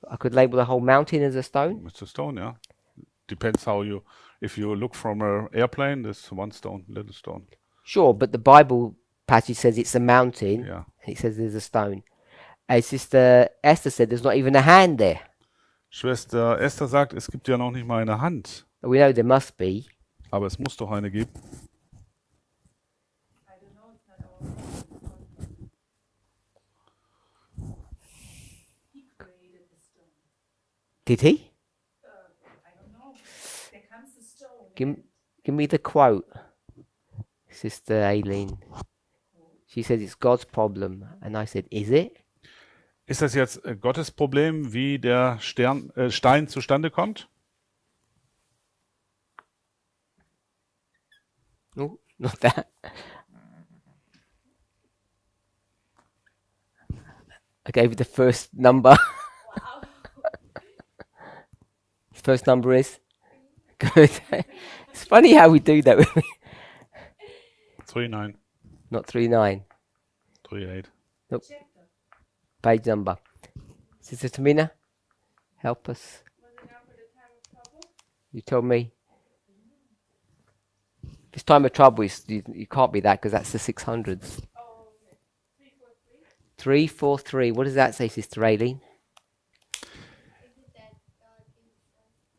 Speaker 1: I could label the whole mountain as a stone.
Speaker 2: It's a stone, yeah. Depends how you, if you look from an airplane, there's one stone, little stone.
Speaker 1: Sure, but the Bible passage says it's a mountain,
Speaker 2: Yeah.
Speaker 1: and it says there's a stone. As Sister Esther said, there's not even a hand there.
Speaker 2: Schwester Esther sagt, es gibt ja noch nicht mal eine Hand,
Speaker 1: But we know there must be.
Speaker 2: aber es muss doch eine geben.
Speaker 4: I don't know, it's not our problem. He created the stone.
Speaker 1: Did he?
Speaker 4: I don't know. There comes the stone.
Speaker 1: Give me the quote, Sister Aileen. She says it's God's problem, and I said, is it?
Speaker 2: Ist das jetzt Gottes Problem, wie der Stein zustande kommt?
Speaker 1: No, not that. I gave you the first number.
Speaker 3: Wow.
Speaker 1: First number is good. It's funny how we do that.
Speaker 2: 39,
Speaker 1: Not 39.
Speaker 2: 38.
Speaker 4: Chapter.
Speaker 1: Page number. Sister Tamina, help us.
Speaker 3: Was it now for the time of trouble?
Speaker 1: You told me. This time of trouble is you can't be that because that's the 600s.
Speaker 3: Oh, okay. 343.
Speaker 1: 343. What does that say, Sister Aileen?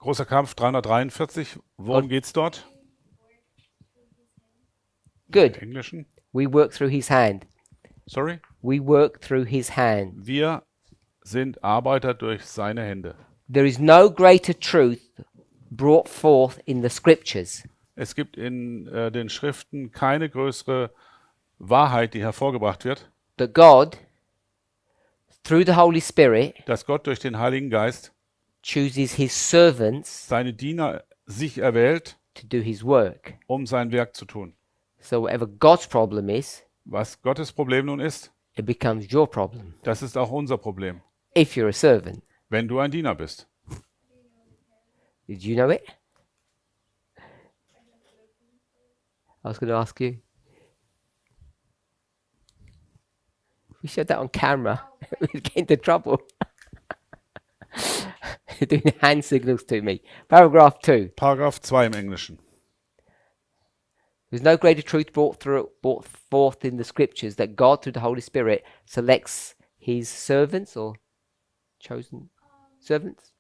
Speaker 2: Großer Kampf 343. Worum geht's dort?
Speaker 1: Good.
Speaker 2: Im Englischen.
Speaker 1: We work through his hand.
Speaker 2: Sorry?
Speaker 1: We work through his hand.
Speaker 2: Wir sind Arbeiter durch seine Hände.
Speaker 1: There is no greater truth brought forth in the scriptures
Speaker 2: Es gibt in den Schriften keine größere Wahrheit, die hervorgebracht wird,
Speaker 1: that God, through the Holy Spirit,
Speaker 2: dass Gott durch den Heiligen Geist
Speaker 1: chooses his servants
Speaker 2: seine Diener sich erwählt,
Speaker 1: to do his work.
Speaker 2: um sein Werk zu tun.
Speaker 1: So whatever God's problem is,
Speaker 2: Was Gottes Problem nun ist,
Speaker 1: it becomes your problem
Speaker 2: das ist auch unser Problem,
Speaker 1: if you're a servant.
Speaker 2: wenn du ein Diener bist.
Speaker 1: Did you know it? I was going to ask you. We showed that on camera. We'd get into trouble. You're doing hand signals to me. Paragraph 2.
Speaker 2: Paragraph 2 im Englischen.
Speaker 1: There's no greater truth brought forth in the scriptures that God, through the Holy Spirit, selects his servants or chosen servants.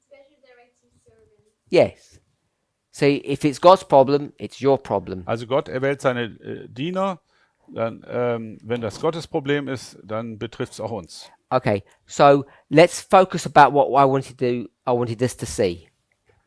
Speaker 3: Special directing servant.
Speaker 1: Yes. So if it's God's problem, it's your problem.
Speaker 2: Also Gott erwählt seine Diener, dann, wenn das Gottes Problem ist, dann betrifft es auch uns.
Speaker 1: Okay, so let's focus about what I wanted us to see.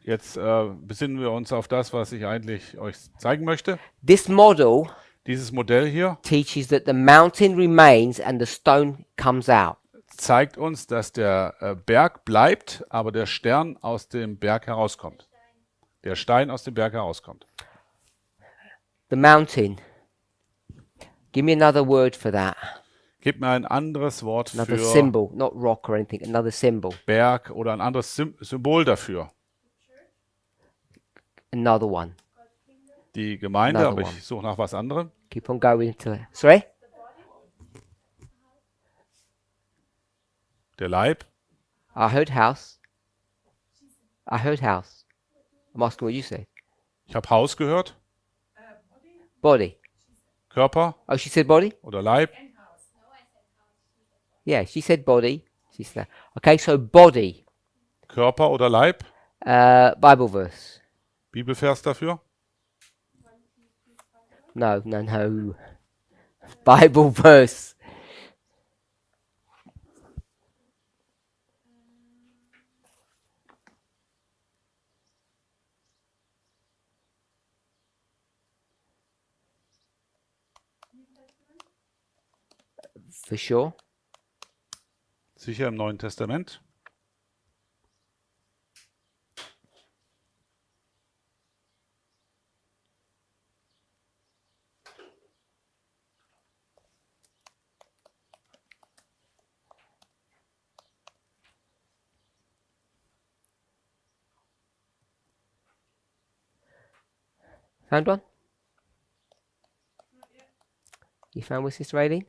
Speaker 2: Jetzt besinnen wir uns auf das, was ich eigentlich euch zeigen möchte.
Speaker 1: This model
Speaker 2: Dieses Modell hier
Speaker 1: teaches that the mountain remains and the stone comes out.
Speaker 2: zeigt uns, dass der Berg bleibt, aber der Stern aus dem Berg herauskommt. Der Stein aus dem Berg herauskommt.
Speaker 1: The mountain. Give me another word for that.
Speaker 2: Gib mir ein anderes Wort
Speaker 1: Another
Speaker 2: für
Speaker 1: symbol, not rock or anything, another symbol.
Speaker 2: Berg oder ein anderes Symbol dafür.
Speaker 1: Another one.
Speaker 2: Die Gemeinde,
Speaker 1: Another
Speaker 2: aber
Speaker 1: one.
Speaker 2: ich suche nach was anderem.
Speaker 1: Keep on going till. Sorry?
Speaker 2: Der Leib.
Speaker 1: I heard house. I heard house. I'm asking what you said.
Speaker 2: Ich habe Haus gehört.
Speaker 1: Body.
Speaker 2: Körper
Speaker 1: Oh, she said body?
Speaker 2: oder Leib.
Speaker 1: Yeah, she said body. She said. Okay, so body.
Speaker 2: Körper oder Leib.
Speaker 1: Bible verse.
Speaker 2: Bibelvers dafür.
Speaker 1: No, no, no. Bible verse. For sure.
Speaker 2: Sicher im Neuen Testament.
Speaker 1: Found one? You found with Sister Aileen?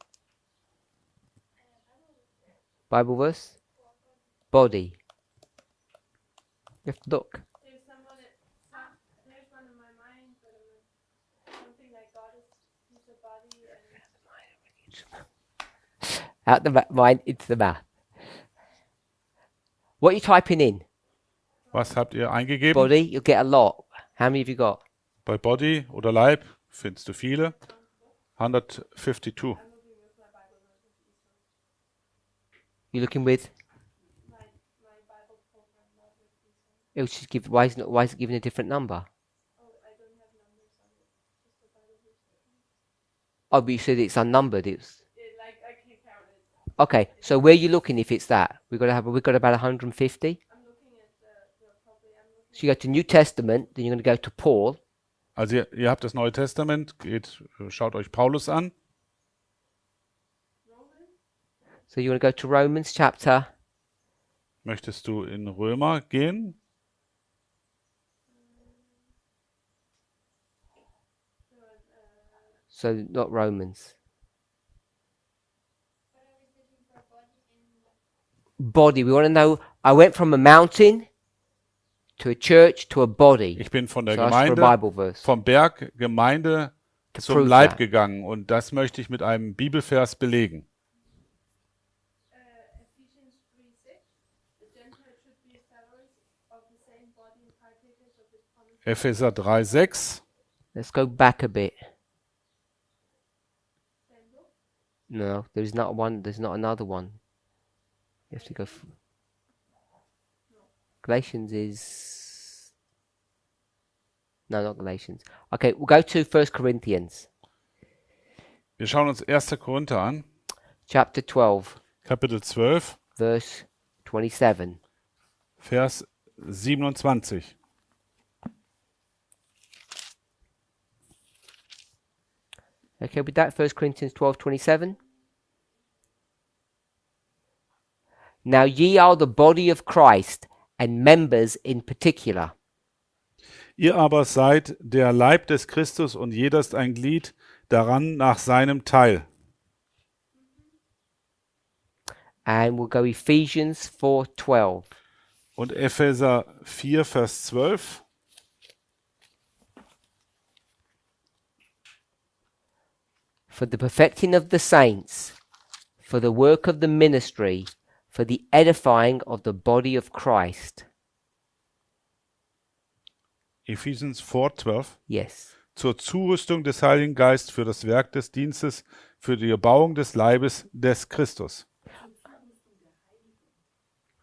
Speaker 1: Bible verse? Body. You have to look.
Speaker 3: There's someone there's one in my mind, but something like God is a body and
Speaker 1: Out the mind into the mouth. What are you typing in?
Speaker 2: Was habt ihr eingegeben?
Speaker 1: Body, you'll get a lot. How many have you got?
Speaker 2: Bei Body oder Leib findest du viele. 152.
Speaker 1: You looking with?
Speaker 3: my Bible program not with these ones.
Speaker 1: It should give. Why is it giving a different number?
Speaker 3: Oh, I don't have numbers on it. Just the Bible verse.
Speaker 1: Oh, but you said it's unnumbered. It's
Speaker 3: Like I can't count it.
Speaker 1: okay. So where are you looking? If it's that, we've got about 150.
Speaker 3: I'm looking at probably I'm looking
Speaker 1: So you go to New Testament, then you're going to go to Paul.
Speaker 2: Also ihr habt das Neue Testament, schaut euch Paulus an.
Speaker 3: at Romans.
Speaker 1: So you want to go to Romans chapter.
Speaker 2: Möchtest du in Römer gehen?
Speaker 1: So not Romans. Body. We want to know. I went from a mountain to a church to a body.
Speaker 2: Ich bin von der
Speaker 1: So ask for a
Speaker 2: Gemeinde,
Speaker 1: Bible verse.
Speaker 2: vom Berg Gemeinde
Speaker 1: To
Speaker 2: zum
Speaker 1: prove
Speaker 2: Leib
Speaker 1: that.
Speaker 2: gegangen und das möchte ich mit einem Bibelvers belegen.
Speaker 3: Ephesians 3:6. The Gentiles should be fellows of the same body and partakers of his promise.
Speaker 2: Epheser 3,6.
Speaker 1: Let's go back a bit.
Speaker 3: Same book.
Speaker 1: No, there's not one. There's not another one. You have to go. Galatians is. No, not Galatians. Okay, we'll go to 1 Corinthians,
Speaker 2: Wir schauen uns 1. Korinther an,
Speaker 1: chapter 12,
Speaker 2: Kapitel 12,
Speaker 1: verse 27.
Speaker 2: Vers 27.
Speaker 1: Okay, with that, 1 Corinthians 12:27. Now ye are the body of Christ, and members in particular.
Speaker 2: Ihr aber seid der Leib des Christus und jeder ist ein Glied daran nach seinem Teil.
Speaker 1: And we'll go Ephesians 4:12.
Speaker 2: Und Epheser 4, Vers 12.
Speaker 1: For the perfecting of the saints, for the work of the ministry, for the edifying of the body of Christ.
Speaker 2: Ephesians 4, 12.
Speaker 1: Yes.
Speaker 2: Zur Zurüstung des Heiligen Geistes für das Werk des Dienstes, für die Erbauung des Leibes des Christus.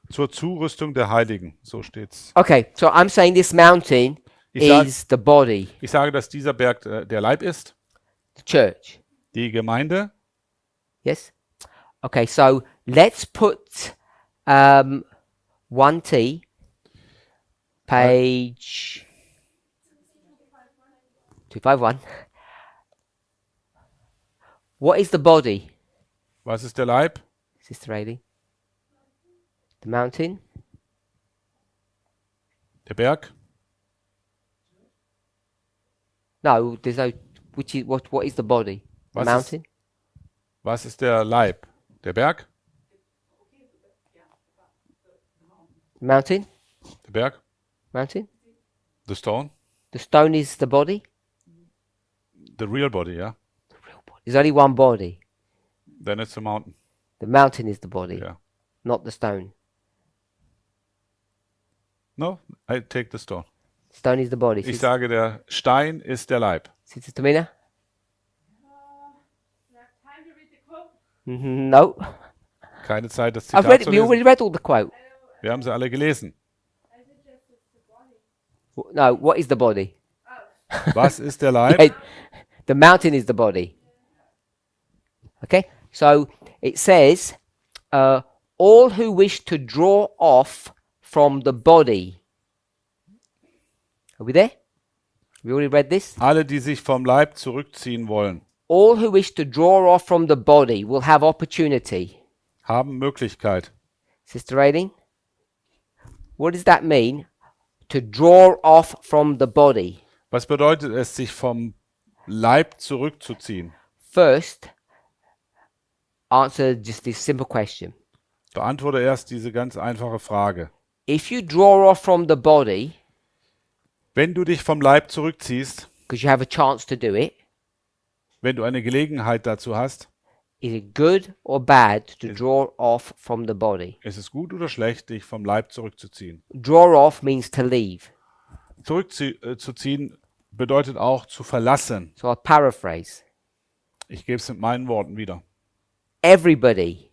Speaker 2: Zur Zurüstung der Heiligen, so steht's.
Speaker 1: Okay, so I'm saying this mountain
Speaker 2: Ich, sag,
Speaker 1: is the body.
Speaker 2: ich sage, dass dieser Berg der Leib ist.
Speaker 1: The church.
Speaker 2: Die Gemeinde.
Speaker 1: Yes? Okay, so let's put 1T, page 251. What is the body,
Speaker 2: Was ist der Leib?
Speaker 1: Sister Ailey? The mountain?
Speaker 2: Der Berg.
Speaker 1: No, there's no. Which is what is the body? The
Speaker 2: Was
Speaker 1: mountain?
Speaker 2: Was ist der Leib? Der Berg?
Speaker 1: Mountain?
Speaker 2: Der Berg?
Speaker 1: Mountain?
Speaker 2: The stone?
Speaker 1: The stone is the body?
Speaker 2: The real body, yeah?
Speaker 1: There's only one body.
Speaker 2: Then it's a mountain.
Speaker 1: The mountain is the body,
Speaker 2: Yeah.
Speaker 1: not the stone.
Speaker 2: No, I take the stone.
Speaker 1: Stone is the body.
Speaker 2: Ich sage, der Stein ist der Leib.
Speaker 1: Sister Tamina?
Speaker 3: You have time to read the quote?
Speaker 1: No.
Speaker 2: Keine Zeit, das
Speaker 1: I've
Speaker 2: Zitat
Speaker 1: read
Speaker 2: zu
Speaker 1: it. We already
Speaker 2: lesen.
Speaker 1: read all the quote.
Speaker 2: Wir haben sie alle gelesen.
Speaker 3: I suggest it's the body.
Speaker 1: No, what is the body?
Speaker 2: Was ist der Leib?
Speaker 1: Yeah, the mountain is the body. Okay, so it says, all who wish to draw off from the body. Are we there? We already read this.
Speaker 2: Alle, die sich vom Leib zurückziehen wollen,
Speaker 1: All who wish to draw off from the body will have opportunity.
Speaker 2: haben Möglichkeit.
Speaker 1: Sister Aileen, what does that mean? To draw off from the body.
Speaker 2: Was bedeutet es, sich vom Leib zurückzuziehen?
Speaker 1: First, answer just this simple question.
Speaker 2: Beantworte erst diese ganz einfache Frage.
Speaker 1: If you draw off from the body,
Speaker 2: Wenn du dich vom Leib zurückziehst,
Speaker 1: because you have a chance to do it,
Speaker 2: wenn du eine Gelegenheit dazu hast,
Speaker 1: is it good or bad to draw off from the body?
Speaker 2: ist es gut oder schlecht, dich vom Leib zurückzuziehen?
Speaker 1: Draw off means to leave.
Speaker 2: Zurückzuziehen bedeutet auch zu verlassen.
Speaker 1: So I'll paraphrase.
Speaker 2: Ich gebe es mit meinen Worten wieder.
Speaker 1: Everybody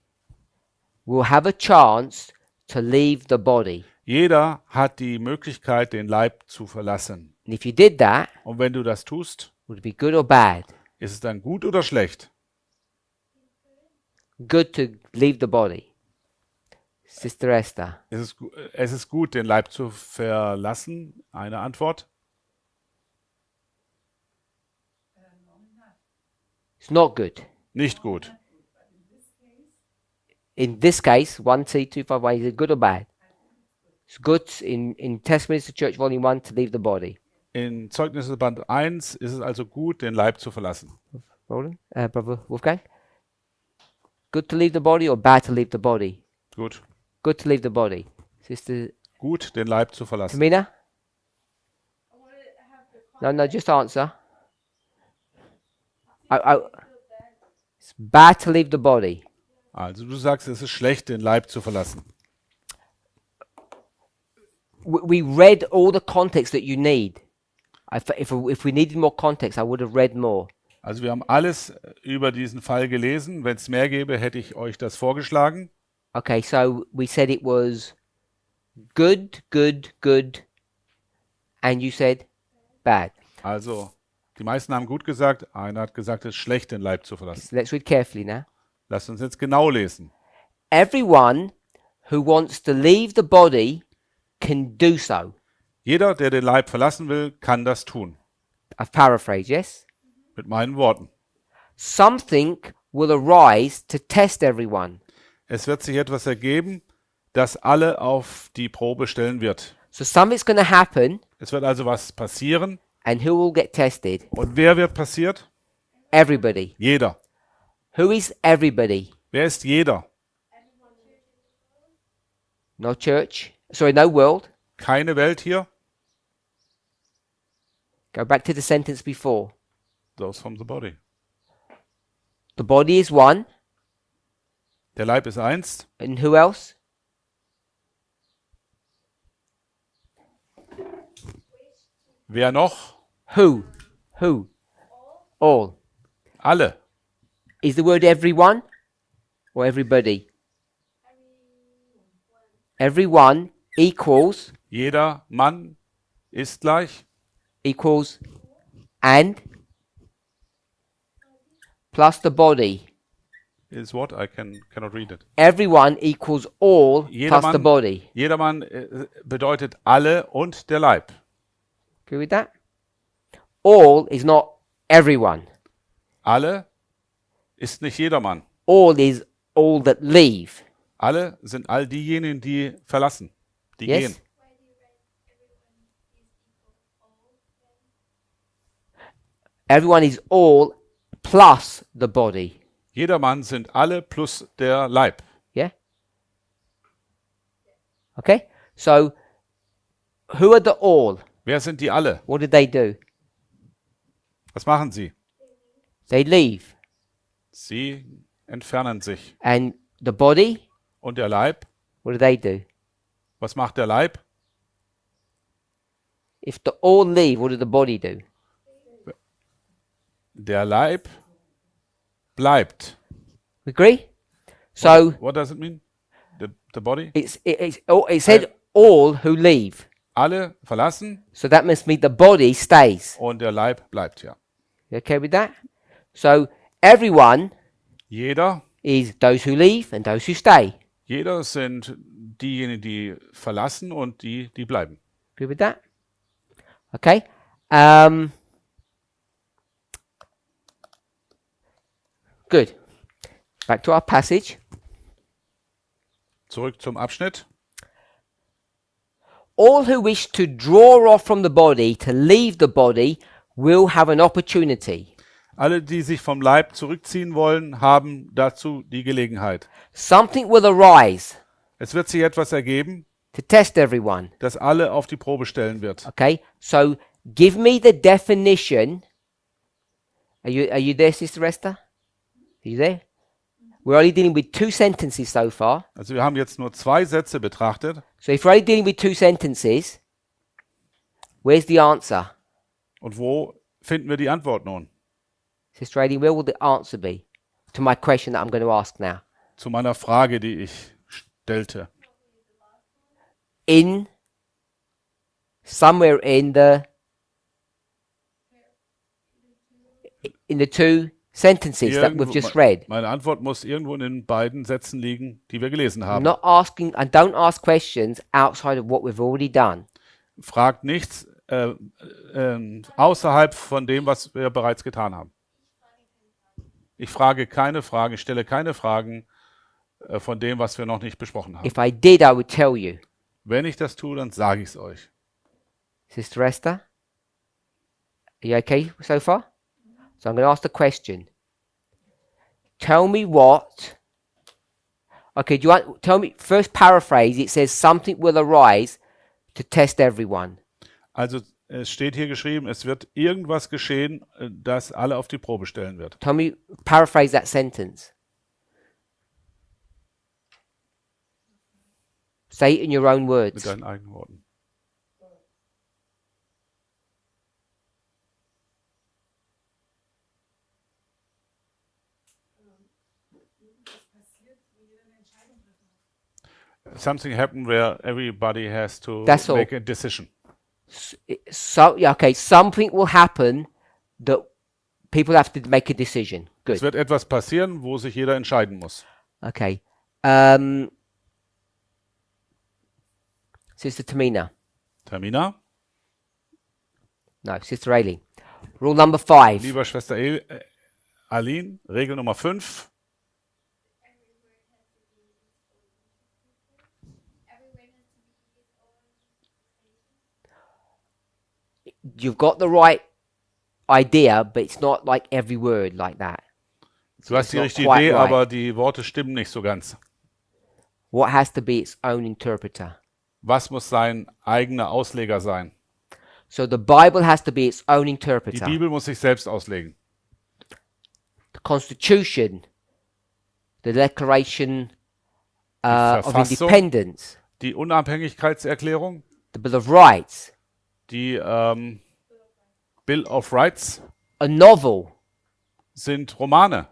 Speaker 1: will have a chance to leave the body.
Speaker 2: Jeder hat die Möglichkeit, den Leib zu verlassen.
Speaker 1: And if you did that,
Speaker 2: Und wenn du das tust,
Speaker 1: would it be good or bad?
Speaker 2: ist es dann gut oder schlecht?
Speaker 1: Good to leave the body. Sister Esther.
Speaker 2: Es ist gut, den Leib zu verlassen. Eine Antwort.
Speaker 1: It's not good.
Speaker 2: Nicht gut.
Speaker 1: In this case, 1C251, is it good or bad? It's good in Testimonies to Church Volume 1 to leave the body.
Speaker 2: In Zeugnisse Band 1 ist es also gut, den Leib zu verlassen.
Speaker 1: Roland? Brother Wolfgang? Good to leave the body or bad to leave the body?
Speaker 2: Gut.
Speaker 1: Good to leave the body. Sister
Speaker 2: Gut, den Leib zu verlassen.
Speaker 1: Tamina?
Speaker 3: I want to have the
Speaker 1: No, just answer.
Speaker 3: feel bad.
Speaker 1: It's bad to leave the body.
Speaker 2: Also du sagst, es ist schlecht, den Leib zu verlassen.
Speaker 1: We read all the context that you need. If we needed more context, I would have read more.
Speaker 2: Also wir haben alles über diesen Fall gelesen. Wenn es mehr gäbe, hätte ich euch das vorgeschlagen.
Speaker 1: Okay, so we said it was good, good, good, and you said bad.
Speaker 2: Also die meisten haben gut gesagt, einer hat gesagt, es ist schlecht, den Leib zu verlassen.
Speaker 1: So let's read carefully now.
Speaker 2: Lasst uns jetzt genau lesen.
Speaker 1: Everyone who wants to leave the body can do so.
Speaker 2: Jeder, der den Leib verlassen will, kann das tun.
Speaker 1: I've paraphrased, yes?
Speaker 2: Mit meinen Worten.
Speaker 1: Something will arise to test everyone.
Speaker 2: Es wird sich etwas ergeben, das alle auf die Probe stellen wird.
Speaker 1: So something's going to happen,
Speaker 2: Es wird also was passieren.
Speaker 1: and who will get tested?
Speaker 2: Und wer wird passiert?
Speaker 1: Everybody.
Speaker 2: Jeder.
Speaker 1: Who is everybody?
Speaker 2: Wer ist jeder?
Speaker 1: No church. Sorry, no world.
Speaker 2: Keine Welt hier?
Speaker 1: Go back to the sentence before.
Speaker 2: Those from the body.
Speaker 1: The body is one,
Speaker 2: Der Leib ist eins.
Speaker 1: and who else?
Speaker 2: Wer noch?
Speaker 1: Who? Who? All.
Speaker 2: Alle.
Speaker 1: Is the word everyone or everybody? Everyone equals
Speaker 2: Jeder Mann ist gleich.
Speaker 1: equals and plus the body.
Speaker 2: Is what? I cannot read it.
Speaker 1: Everyone equals all plus the body.
Speaker 2: Jedermann bedeutet alle und der Leib.
Speaker 1: Agree with that? All is not everyone.
Speaker 2: Alle ist nicht jedermann.
Speaker 1: All is all that leave.
Speaker 2: Alle sind all diejenigen, die verlassen, die
Speaker 1: Yes?
Speaker 2: gehen.
Speaker 3: Why do you write
Speaker 1: Everyone
Speaker 3: everyone is equal all then?
Speaker 1: is all plus the body.
Speaker 2: Jedermann sind alle plus der Leib.
Speaker 1: Yeah? Okay? So, who are the all?
Speaker 2: Wer sind die alle?
Speaker 1: What did they do?
Speaker 2: Was machen sie?
Speaker 1: They leave.
Speaker 2: Sie entfernen sich.
Speaker 1: And the body,
Speaker 2: Und der Leib?
Speaker 1: what do they do?
Speaker 2: Was macht der Leib?
Speaker 1: If the all leave, what did the body do?
Speaker 2: Der Leib bleibt.
Speaker 1: Agree? So,
Speaker 2: What does it mean? The body?
Speaker 1: it said all who leave.
Speaker 2: Alle verlassen
Speaker 1: So that must mean the body stays.
Speaker 2: und der Leib bleibt, ja.
Speaker 1: You okay with that? So, everyone
Speaker 2: Jeder
Speaker 1: is those who leave and those who stay.
Speaker 2: sind diejenigen, die verlassen und die bleiben.
Speaker 1: Agree with that? Okay. Good. Back to our passage.
Speaker 2: Zurück zum Abschnitt.
Speaker 1: All who wish to draw off from the body, to leave the body, will have an opportunity.
Speaker 2: Alle, die sich vom Leib zurückziehen wollen, haben dazu die Gelegenheit.
Speaker 1: Something will arise
Speaker 2: Es wird sich etwas ergeben,
Speaker 1: to test everyone.
Speaker 2: das alle auf die Probe stellen wird.
Speaker 1: Okay, so give me the definition. Are you there, Sister Esther? Are you there? We're only dealing with 2 sentences so far.
Speaker 2: Also wir haben jetzt nur 2 Sätze betrachtet.
Speaker 1: So if we're only dealing with 2 sentences, where's the answer?
Speaker 2: Und wo finden wir die Antwort nun?
Speaker 1: Sister Aileen, where will the answer be to my question that I'm going to ask now?
Speaker 2: Zu meiner Frage, die ich stellte.
Speaker 1: Somewhere in the 2 sentences that we've just read.
Speaker 2: Meine Antwort muss irgendwo in den beiden Sätzen liegen, die wir gelesen
Speaker 1: I'm
Speaker 2: haben.
Speaker 1: not asking, and don't ask questions outside of what we've already done.
Speaker 2: Fragt nichts außerhalb von dem, was wir bereits getan haben. Ich frage keine Fragen, ich stelle keine Fragen von dem, was wir noch nicht besprochen haben.
Speaker 1: If I did, I would tell you.
Speaker 2: Wenn ich das tue, dann sage ich es euch.
Speaker 1: Sister Esther, are you okay so far? So I'm going to ask the question. Tell me what. Okay, do you want? Tell me first. Paraphrase. It says something will arise to test everyone.
Speaker 2: Also es steht hier geschrieben, es wird irgendwas geschehen, das alle auf die Probe stellen wird.
Speaker 1: Tell me. Paraphrase that sentence. Say it in your own
Speaker 2: Mit
Speaker 1: words.
Speaker 2: deinen eigenen Worten. Something happened where everybody has to
Speaker 1: That's all.
Speaker 2: make a decision.
Speaker 1: So yeah, okay. Something will happen that people have to make a decision. Good.
Speaker 2: Es wird etwas passieren, wo sich jeder entscheiden muss.
Speaker 1: Okay. Sister Tamina.
Speaker 2: Tamina,
Speaker 1: No, Sister Aileen. Rule number 5.
Speaker 2: lieber Schwester Aline, Regel Nummer 5.
Speaker 1: You've got the right idea, but it's not like every word like that.
Speaker 2: Du hast
Speaker 1: It's
Speaker 2: die
Speaker 1: not
Speaker 2: richtige
Speaker 1: quite
Speaker 2: Idee,
Speaker 1: right.
Speaker 2: aber die Worte stimmen nicht so ganz.
Speaker 1: What has to be its own interpreter?
Speaker 2: Was muss sein eigener Ausleger sein?
Speaker 1: So the Bible has to be its own
Speaker 2: Die
Speaker 1: interpreter.
Speaker 2: Bibel muss sich selbst auslegen.
Speaker 1: The Constitution, the Declaration of
Speaker 2: Verfassung.
Speaker 1: Independence,
Speaker 2: Die Unabhängigkeitserklärung,
Speaker 1: the Bill of Rights,
Speaker 2: die Bill of Rights
Speaker 1: a novel,
Speaker 2: sind Romane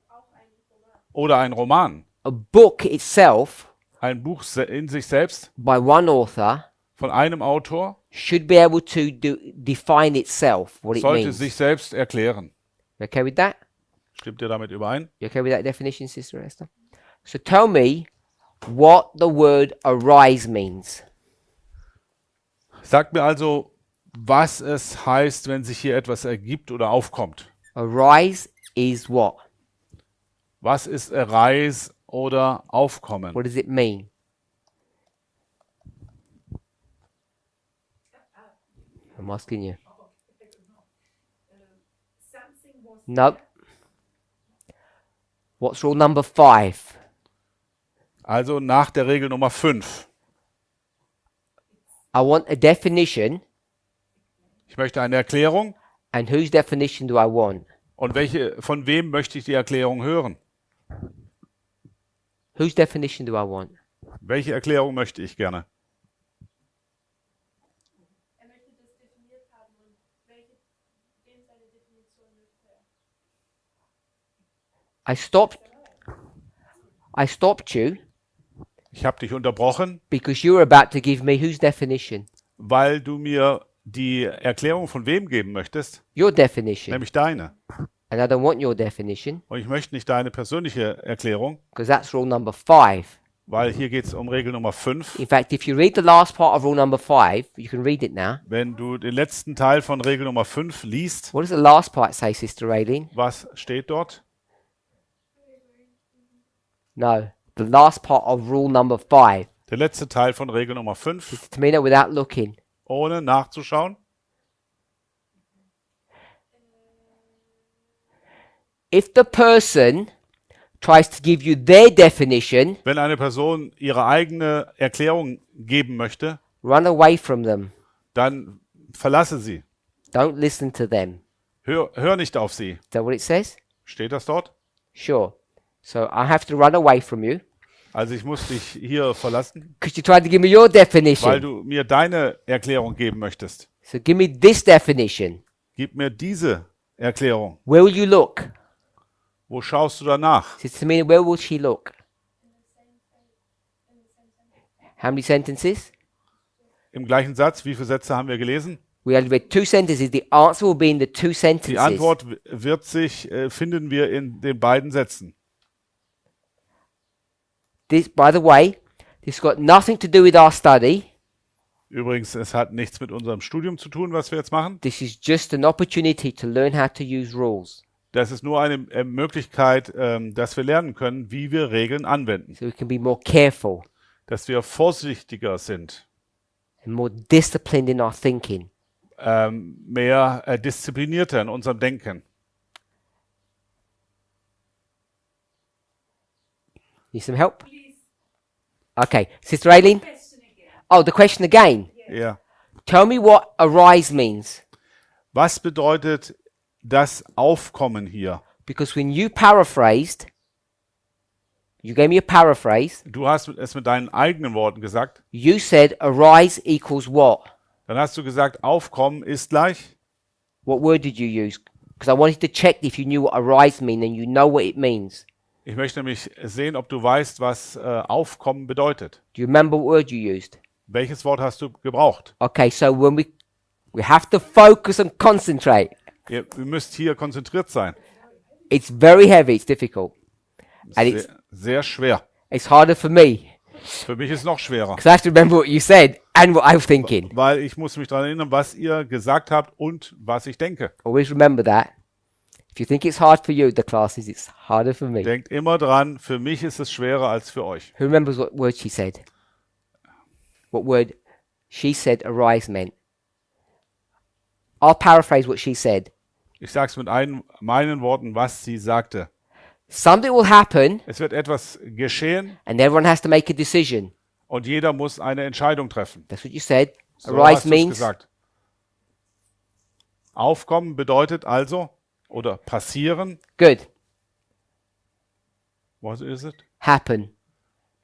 Speaker 3: Auch ein Roman.
Speaker 2: oder ein Roman.
Speaker 1: a book itself
Speaker 2: Ein Buch in sich selbst
Speaker 1: by one author
Speaker 2: von einem Autor
Speaker 1: should be able to define itself, what it
Speaker 2: sollte
Speaker 1: means.
Speaker 2: sich selbst erklären.
Speaker 1: Okay with that?
Speaker 2: Stimmt ihr damit überein?
Speaker 1: You okay with that definition, Sister Esther? So tell me what the word arise means.
Speaker 2: Sagt mir also, was es heißt, wenn sich hier etwas ergibt oder aufkommt.
Speaker 1: Arise is what?
Speaker 2: Was ist Arise oder Aufkommen?
Speaker 1: What does it mean? I'm asking you.
Speaker 4: Something was
Speaker 1: Nope. What's rule number 5?
Speaker 2: Also nach der Regel Nummer 5.
Speaker 1: I want a definition.
Speaker 2: Ich möchte eine Erklärung.
Speaker 1: And whose definition do I want?
Speaker 2: Und von wem möchte ich die Erklärung hören?
Speaker 1: Whose definition do I want?
Speaker 2: Welche Erklärung möchte ich gerne?
Speaker 3: Er möchte das definiert haben und wem seine Definition möchte er.
Speaker 1: I stopped you
Speaker 2: Ich habe dich unterbrochen,
Speaker 1: because you were about to give me whose definition?
Speaker 2: weil du mir die Erklärung von wem geben möchtest,
Speaker 1: Your definition.
Speaker 2: nämlich deine.
Speaker 1: And I don't want your definition
Speaker 2: Und ich möchte nicht deine persönliche Erklärung,
Speaker 1: because that's rule number 5.
Speaker 2: weil hier geht es um Regel Nummer 5.
Speaker 1: In fact, if you read the last part of rule number 5, you can read it now.
Speaker 2: Wenn du den letzten Teil von Regel Nummer 5 liest,
Speaker 1: What does the last part say, Sister Raylene?
Speaker 2: was steht dort?
Speaker 1: No, the last part of rule number 5.
Speaker 2: Der letzte Teil von Regel Nummer 5,
Speaker 1: Tamina, without looking.
Speaker 2: ohne nachzuschauen.
Speaker 1: If the person tries to give you their definition,
Speaker 2: Wenn eine Person ihre eigene Erklärung geben möchte,
Speaker 1: run away from them.
Speaker 2: dann verlasse sie.
Speaker 1: Don't listen to them.
Speaker 2: Hör nicht auf sie.
Speaker 1: Is that what it says?
Speaker 2: Steht das dort?
Speaker 1: Sure. So I have to run away from you
Speaker 2: Also ich muss dich hier verlassen,
Speaker 1: because you tried to give me your
Speaker 2: weil
Speaker 1: definition.
Speaker 2: du mir deine Erklärung geben möchtest.
Speaker 1: So give me this definition.
Speaker 2: Gib mir diese Erklärung.
Speaker 1: Where will you look?
Speaker 2: Wo schaust du danach?
Speaker 1: Sister Tamina, where will she look? How many sentences?
Speaker 2: Im gleichen Satz, wie viele Sätze haben wir gelesen?
Speaker 1: We only read 2 sentences. The answer will be in the 2
Speaker 2: Die
Speaker 1: sentences.
Speaker 2: Antwort finden wir in den beiden Sätzen.
Speaker 1: This, by the way, this got nothing to do with our study.
Speaker 2: Übrigens, es hat nichts mit unserem Studium zu tun, was wir jetzt machen.
Speaker 1: This is just an opportunity to learn how to use rules.
Speaker 2: Das ist nur eine Möglichkeit, dass wir lernen können, wie wir Regeln anwenden.
Speaker 1: So we can be more careful
Speaker 2: Dass wir vorsichtiger sind,
Speaker 1: and more disciplined in our thinking.
Speaker 2: mehr disziplinierter in unserem Denken.
Speaker 1: Need some help?
Speaker 4: please
Speaker 1: Okay, Sister Aileen.
Speaker 4: question again.
Speaker 1: Oh, the question again.
Speaker 2: Ja.
Speaker 1: Tell me what arise means.
Speaker 2: Was bedeutet das Aufkommen hier?
Speaker 1: Because when you paraphrased, you gave me a paraphrase.
Speaker 2: Du hast es mit deinen eigenen Worten gesagt.
Speaker 1: You said arise equals what?
Speaker 2: Dann hast du gesagt, Aufkommen ist gleich.
Speaker 1: What word did you use? Because I wanted to check if you knew what arise mean and you know what it means.
Speaker 2: Ich möchte nämlich sehen, ob du weißt, was Aufkommen bedeutet.
Speaker 1: Do you remember what word you used?
Speaker 2: Welches Wort hast du gebraucht?
Speaker 1: Okay, so when we have to focus and concentrate.
Speaker 2: Ihr müsst hier konzentriert sein.
Speaker 1: It's very heavy, it's difficult. And it's
Speaker 2: Sehr schwer.
Speaker 1: harder for me
Speaker 2: Für mich ist es noch schwerer,
Speaker 1: because I have to remember what you said and what I was thinking.
Speaker 2: weil ich muss mich daran erinnern, was ihr gesagt habt und was ich denke.
Speaker 1: Always remember that. If you think it's hard for you, the classes, it's harder for me.
Speaker 2: Denkt immer dran, für mich ist es schwerer als für euch.
Speaker 1: Who remembers what word she said? What word she said arise meant? I'll paraphrase what she said.
Speaker 2: Ich sage es mit meinen Worten, was sie sagte.
Speaker 1: Something will happen
Speaker 2: Es wird etwas geschehen
Speaker 1: and everyone has to make a decision.
Speaker 2: und jeder muss eine Entscheidung treffen.
Speaker 1: That's what you said.
Speaker 2: So
Speaker 1: Arise
Speaker 2: hast du's
Speaker 1: means
Speaker 2: gesagt. Aufkommen bedeutet also, oder passieren,
Speaker 1: good.
Speaker 2: was ist es?
Speaker 1: Happen.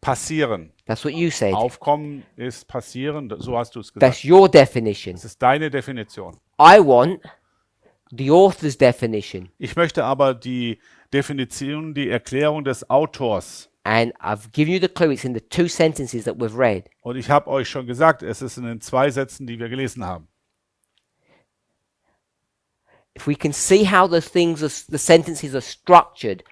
Speaker 2: Passieren.
Speaker 1: That's what you said.
Speaker 2: Aufkommen ist passieren, so hast du es gesagt.
Speaker 1: That's your definition.
Speaker 2: Das ist deine Definition.
Speaker 1: I want the author's definition.
Speaker 2: Ich möchte aber die Definition, die Erklärung des Autors.
Speaker 1: And I've given you the clue. It's in the 2 sentences that we've read.
Speaker 2: Und ich habe euch schon gesagt, es ist in den 2 Sätzen, die wir gelesen haben.
Speaker 1: if we can see how the sentences are structured,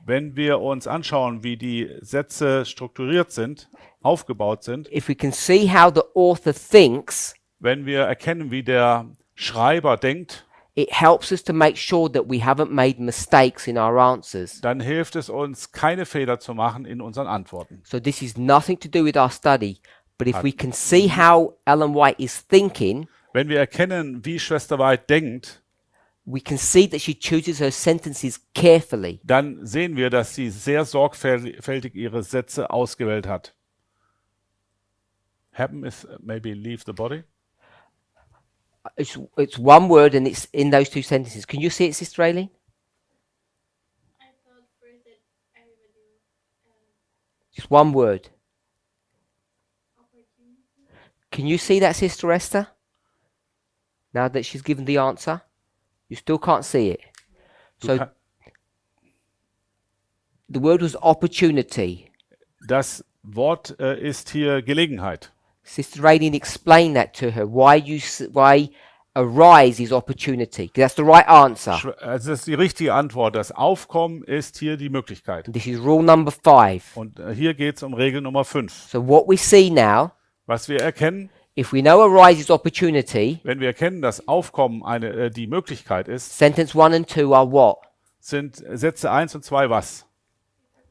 Speaker 2: Wenn wir uns anschauen, wie die Sätze strukturiert sind, aufgebaut sind,
Speaker 1: if we can see how the author thinks,
Speaker 2: wenn wir erkennen, wie der Schreiber denkt,
Speaker 1: it helps us to make sure that we haven't made mistakes in our answers.
Speaker 2: dann hilft es uns, keine Fehler zu machen in unseren Antworten.
Speaker 1: So this is nothing to do with our study, but if we can see how Ellen White is thinking,
Speaker 2: Wenn wir erkennen, wie Schwester White denkt,
Speaker 1: we can see that she chooses her sentences carefully.
Speaker 2: dann sehen wir, dass sie sehr sorgfältig ihre Sätze ausgewählt hat. Happen is maybe leave the body.
Speaker 1: It's one word and it's in those two sentences. Can you see it, Sister Aileen?
Speaker 3: I thought first that everybody would
Speaker 1: Just one word.
Speaker 3: opportunity.
Speaker 1: Can you see that, Sister Esther? Now that she's given the answer? You still can't see it. So the word was opportunity.
Speaker 2: Das Wort ist hier Gelegenheit.
Speaker 1: Sister Aileen explained that to her. Why arise is opportunity. 'Cause that's the right answer.
Speaker 2: Also das ist die richtige Antwort. Das Aufkommen ist hier die Möglichkeit.
Speaker 1: This is rule number 5.
Speaker 2: Und hier geht es um Regel Nummer 5.
Speaker 1: So what we see now,
Speaker 2: Was wir erkennen,
Speaker 1: if we know arise is opportunity,
Speaker 2: wenn wir erkennen, dass Aufkommen die Möglichkeit ist,
Speaker 1: sentence 1 and 2 are what?
Speaker 2: sind Sätze 1 und 2 was?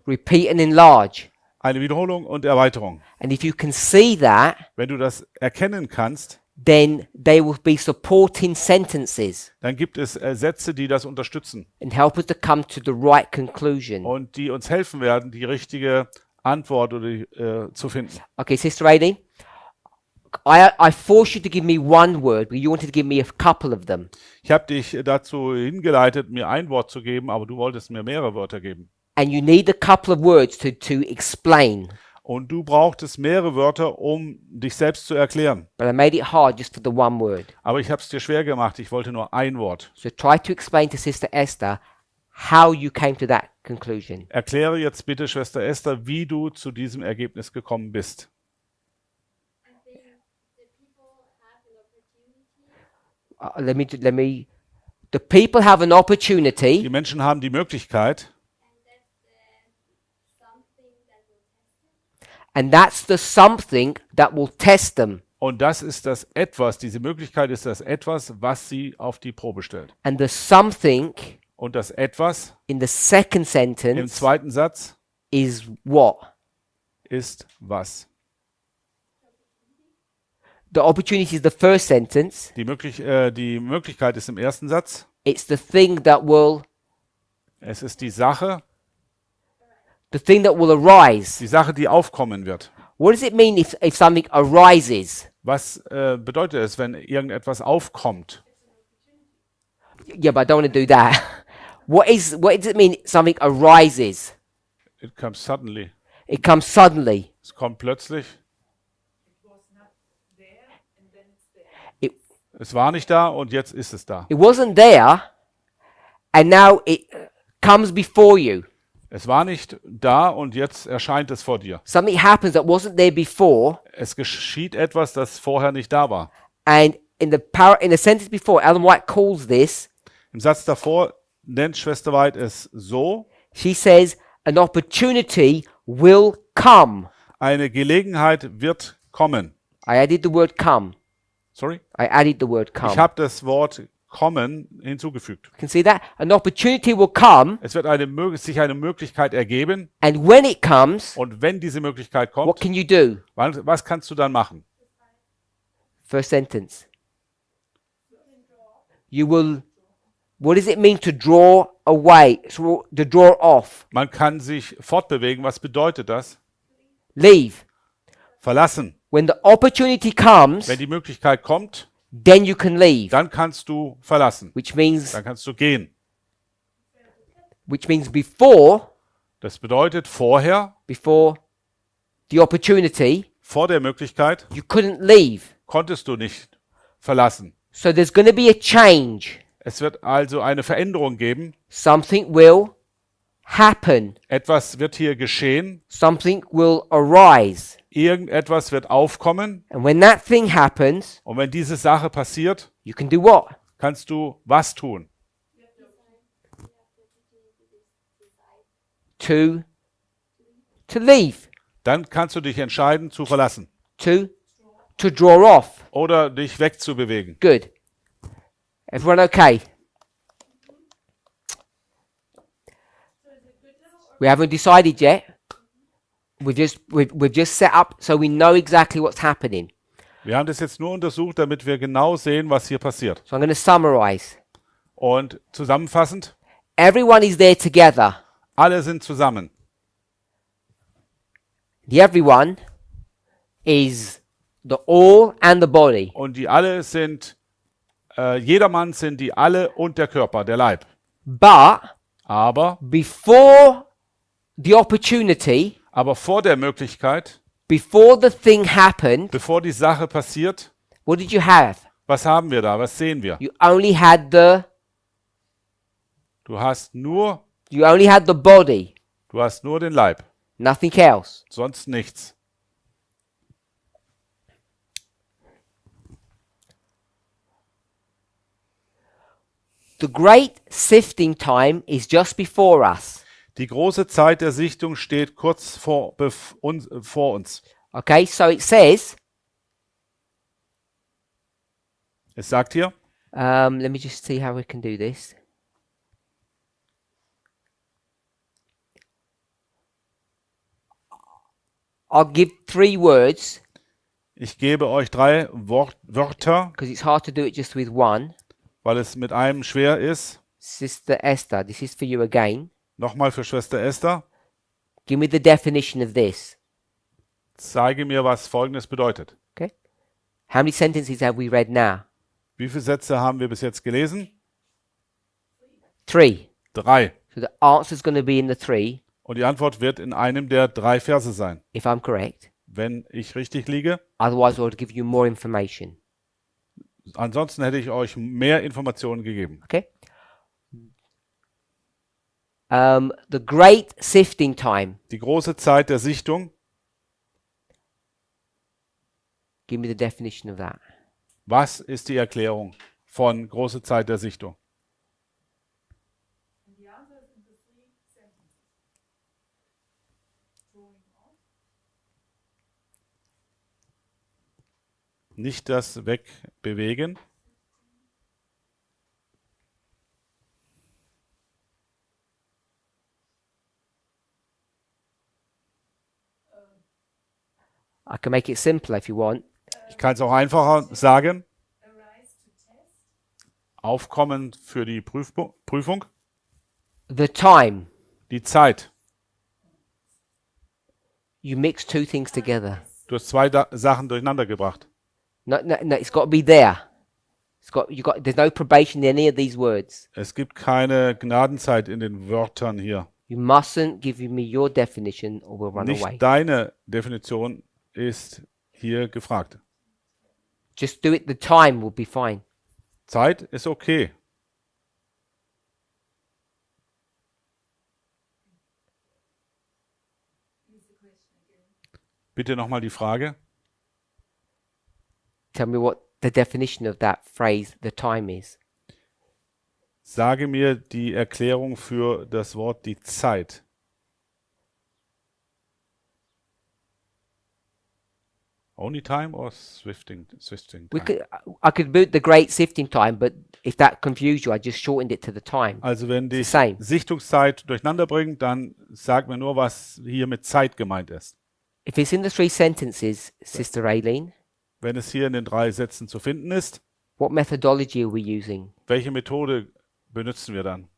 Speaker 1: Repeat and enlarge.
Speaker 2: Eine Wiederholung und Erweiterung.
Speaker 1: And if you can see that,
Speaker 2: Wenn du das erkennen kannst,
Speaker 1: then they will be supporting sentences
Speaker 2: dann gibt es Sätze, die das unterstützen
Speaker 1: and help us to come to the right conclusion.
Speaker 2: und die uns helfen werden, die richtige Antwort zu finden.
Speaker 1: Okay, Sister Aileen, I forced you to give me one word, but you wanted to give me a couple of them.
Speaker 2: Ich habe dich dazu hingeleitet, mir ein Wort zu geben, aber du wolltest mir mehrere Wörter geben.
Speaker 1: And you need a couple of words to explain.
Speaker 2: Und du brauchtest mehrere Wörter, um dich selbst zu erklären.
Speaker 1: But I made it hard just for the one word.
Speaker 2: Aber ich habe es dir schwer gemacht. Ich wollte nur ein Wort.
Speaker 1: So try to explain to Sister Esther how you came to that conclusion.
Speaker 2: Erkläre jetzt bitte, Schwester Esther, wie du zu diesem Ergebnis gekommen bist.
Speaker 3: I think the people have an opportunity
Speaker 1: The people have an opportunity,
Speaker 2: Die Menschen haben die Möglichkeit,
Speaker 3: and that's something that will test them.
Speaker 1: and that's the something that will test them.
Speaker 2: und das ist das Etwas, diese Möglichkeit ist das Etwas, was sie auf die Probe stellt.
Speaker 1: And the something
Speaker 2: Und das Etwas
Speaker 1: in the second
Speaker 2: im
Speaker 1: sentence
Speaker 2: zweiten Satz
Speaker 1: is what?
Speaker 2: ist was?
Speaker 1: The opportunity is the first sentence.
Speaker 2: Die Möglichkeit ist im ersten Satz.
Speaker 1: It's the thing that will
Speaker 2: Es ist die Sache,
Speaker 1: arise.
Speaker 2: die Sache, die aufkommen wird.
Speaker 1: What does it mean if something arises?
Speaker 2: Was bedeutet es, wenn irgendetwas aufkommt?
Speaker 1: Yeah, but I don't want to do that. What does it mean something arises?
Speaker 2: It comes suddenly.
Speaker 1: It comes suddenly.
Speaker 2: Es kommt plötzlich.
Speaker 4: It was not there and then it's there.
Speaker 2: Es war nicht da und jetzt ist es da.
Speaker 1: It wasn't there, and now it comes before you.
Speaker 2: Es war nicht da und jetzt erscheint es vor dir.
Speaker 1: Something happens that wasn't there before,
Speaker 2: Es geschieht etwas, das vorher nicht da war.
Speaker 1: and in the sentence before, Ellen White calls this.
Speaker 2: Im Satz davor nennt Schwester White es so:
Speaker 1: She says an opportunity will come.
Speaker 2: Eine Gelegenheit wird kommen.
Speaker 1: I added the word come.
Speaker 2: Sorry?
Speaker 1: I added the word come.
Speaker 2: Ich habe das Wort kommen hinzugefügt.
Speaker 1: You can see that? An opportunity will come,
Speaker 2: Es wird sich eine Möglichkeit ergeben
Speaker 1: and when it comes,
Speaker 2: und wenn diese Möglichkeit
Speaker 1: what
Speaker 2: kommt,
Speaker 1: can you do?
Speaker 2: was kannst du dann machen?
Speaker 1: First sentence. You will. What does it mean to draw away? To draw off?
Speaker 2: Man kann sich fortbewegen. Was bedeutet das?
Speaker 1: Leave.
Speaker 2: Verlassen.
Speaker 1: When the opportunity comes,
Speaker 2: Wenn die Möglichkeit kommt,
Speaker 1: then you can leave.
Speaker 2: dann kannst du verlassen.
Speaker 1: Which means
Speaker 2: Dann kannst du gehen.
Speaker 1: before
Speaker 2: Das bedeutet, vorher,
Speaker 1: the opportunity,
Speaker 2: vor der Möglichkeit,
Speaker 1: you couldn't leave.
Speaker 2: konntest du nicht verlassen.
Speaker 1: So there's going to be a change.
Speaker 2: Es wird also eine Veränderung geben.
Speaker 1: Something will happen.
Speaker 2: Etwas wird hier geschehen.
Speaker 1: Something will arise.
Speaker 2: Irgendetwas wird aufkommen.
Speaker 1: And when that thing happens,
Speaker 2: Und wenn diese Sache passiert,
Speaker 1: you can do what?
Speaker 2: kannst du was tun?
Speaker 1: To leave.
Speaker 2: Dann kannst du dich entscheiden zu verlassen
Speaker 1: To draw off.
Speaker 2: oder dich wegzubewegen.
Speaker 1: Good. Everyone okay? We haven't decided yet. We've just set up so we know exactly what's happening.
Speaker 2: Wir haben das jetzt nur untersucht, damit wir genau sehen, was hier passiert.
Speaker 1: So I'm going to summarize.
Speaker 2: Und zusammenfassend,
Speaker 1: Everyone is there together.
Speaker 2: alle sind zusammen.
Speaker 1: The everyone is the all and the body.
Speaker 2: Und die alle sind, jedermann sind die alle und der Körper, der Leib.
Speaker 1: But
Speaker 2: Aber
Speaker 1: before the opportunity,
Speaker 2: vor der Möglichkeit,
Speaker 1: before the thing happened,
Speaker 2: bevor die Sache passiert,
Speaker 1: what did you have?
Speaker 2: was haben wir da? Was sehen wir?
Speaker 1: You only had the
Speaker 2: Du hast nur
Speaker 1: body,
Speaker 2: den Leib,
Speaker 1: nothing else.
Speaker 2: sonst nichts.
Speaker 1: The great sifting time is just before us.
Speaker 2: Die große Zeit der Sichtung steht kurz vor uns.
Speaker 1: Okay, so it says,
Speaker 2: Es sagt hier,
Speaker 1: let me just see how we can do this. I'll give 3 words
Speaker 2: ich gebe euch 3 Wörter,
Speaker 1: because it's hard to do it just with one.
Speaker 2: weil es mit einem schwer ist.
Speaker 1: Sister Esther, this is for you again.
Speaker 2: Nochmal für Schwester Esther.
Speaker 1: Give me the definition of this.
Speaker 2: Zeige mir, was Folgendes bedeutet.
Speaker 1: Okay. How many sentences have we read now?
Speaker 2: Wie viele Sätze haben wir bis jetzt gelesen?
Speaker 1: 3.
Speaker 2: 3.
Speaker 1: So the answer is going to be in the 3,
Speaker 2: Und die Antwort wird in einem der 3 Verse sein,
Speaker 1: if I'm correct.
Speaker 2: wenn ich richtig liege.
Speaker 1: Otherwise, I would give you more information.
Speaker 2: Ansonsten hätte ich euch mehr Informationen gegeben.
Speaker 1: Okay. The great sifting time.
Speaker 2: Die große Zeit der Sichtung.
Speaker 1: Give me the definition of that.
Speaker 2: Was ist die Erklärung von große Zeit der Sichtung?
Speaker 4: And the answer is in the 3 sentences. Drawing off.
Speaker 2: Nicht das Wegbewegen.
Speaker 1: I can make it simpler if you want.
Speaker 2: Ich kann es auch einfacher sagen.
Speaker 4: Arise to test.
Speaker 2: Aufkommen für die Prüfung.
Speaker 1: The time.
Speaker 2: Die Zeit.
Speaker 1: You mix 2 things together.
Speaker 2: Du hast 2 Sachen durcheinander gebracht.
Speaker 1: No, it's got to be there. There's no probation in any of these words.
Speaker 2: Es gibt keine Gnadenzeit in den Wörtern hier.
Speaker 1: You mustn't give me your definition or we'll run away.
Speaker 2: Nicht deine Definition ist hier gefragt.
Speaker 1: Just do it. The time will be fine.
Speaker 2: Zeit ist okay.
Speaker 4: Use the question again.
Speaker 2: Bitte nochmal die Frage.
Speaker 1: Tell me what the definition of that phrase, the time, is.
Speaker 2: Sage mir die Erklärung für das Wort die Zeit. Only time or swifting time?
Speaker 1: I could boot the great sifting time, but if that confused you, I just shortened it to the time.
Speaker 2: Also wenn die
Speaker 1: It's the same.
Speaker 2: Sichtungszeit durcheinander bringt, dann sag mir nur, was hier mit Zeit gemeint ist.
Speaker 1: If it's in the 3 sentences, Sister Aileen,
Speaker 2: Wenn es hier in den 3 Sätzen zu finden ist,
Speaker 1: what methodology are we using?
Speaker 2: welche Methode benutzen wir dann?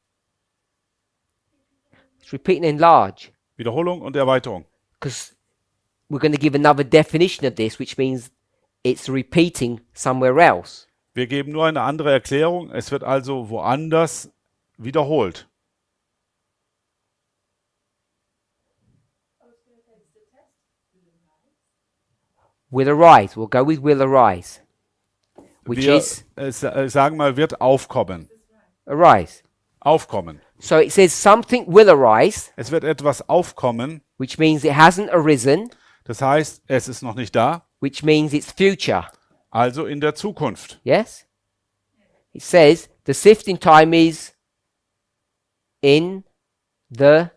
Speaker 1: It's repeat and enlarge,
Speaker 2: Wiederholung und Erweiterung.
Speaker 1: because we're going to give another definition of this, which means it's repeating somewhere else.
Speaker 2: Wir geben nur eine andere Erklärung. Es wird also woanders wiederholt.
Speaker 4: I was going to say it's the test.
Speaker 1: Will arise. We'll go with will arise, which
Speaker 2: Wir
Speaker 1: is
Speaker 2: sagen mal, wird aufkommen.
Speaker 1: arise.
Speaker 2: Aufkommen.
Speaker 1: So it says something will arise,
Speaker 2: Es wird etwas aufkommen.
Speaker 1: which means it hasn't arisen,
Speaker 2: Das heißt, es ist noch nicht da.
Speaker 1: which means it's future.
Speaker 2: Also in der Zukunft.
Speaker 1: Yes? It says the sifting time is in the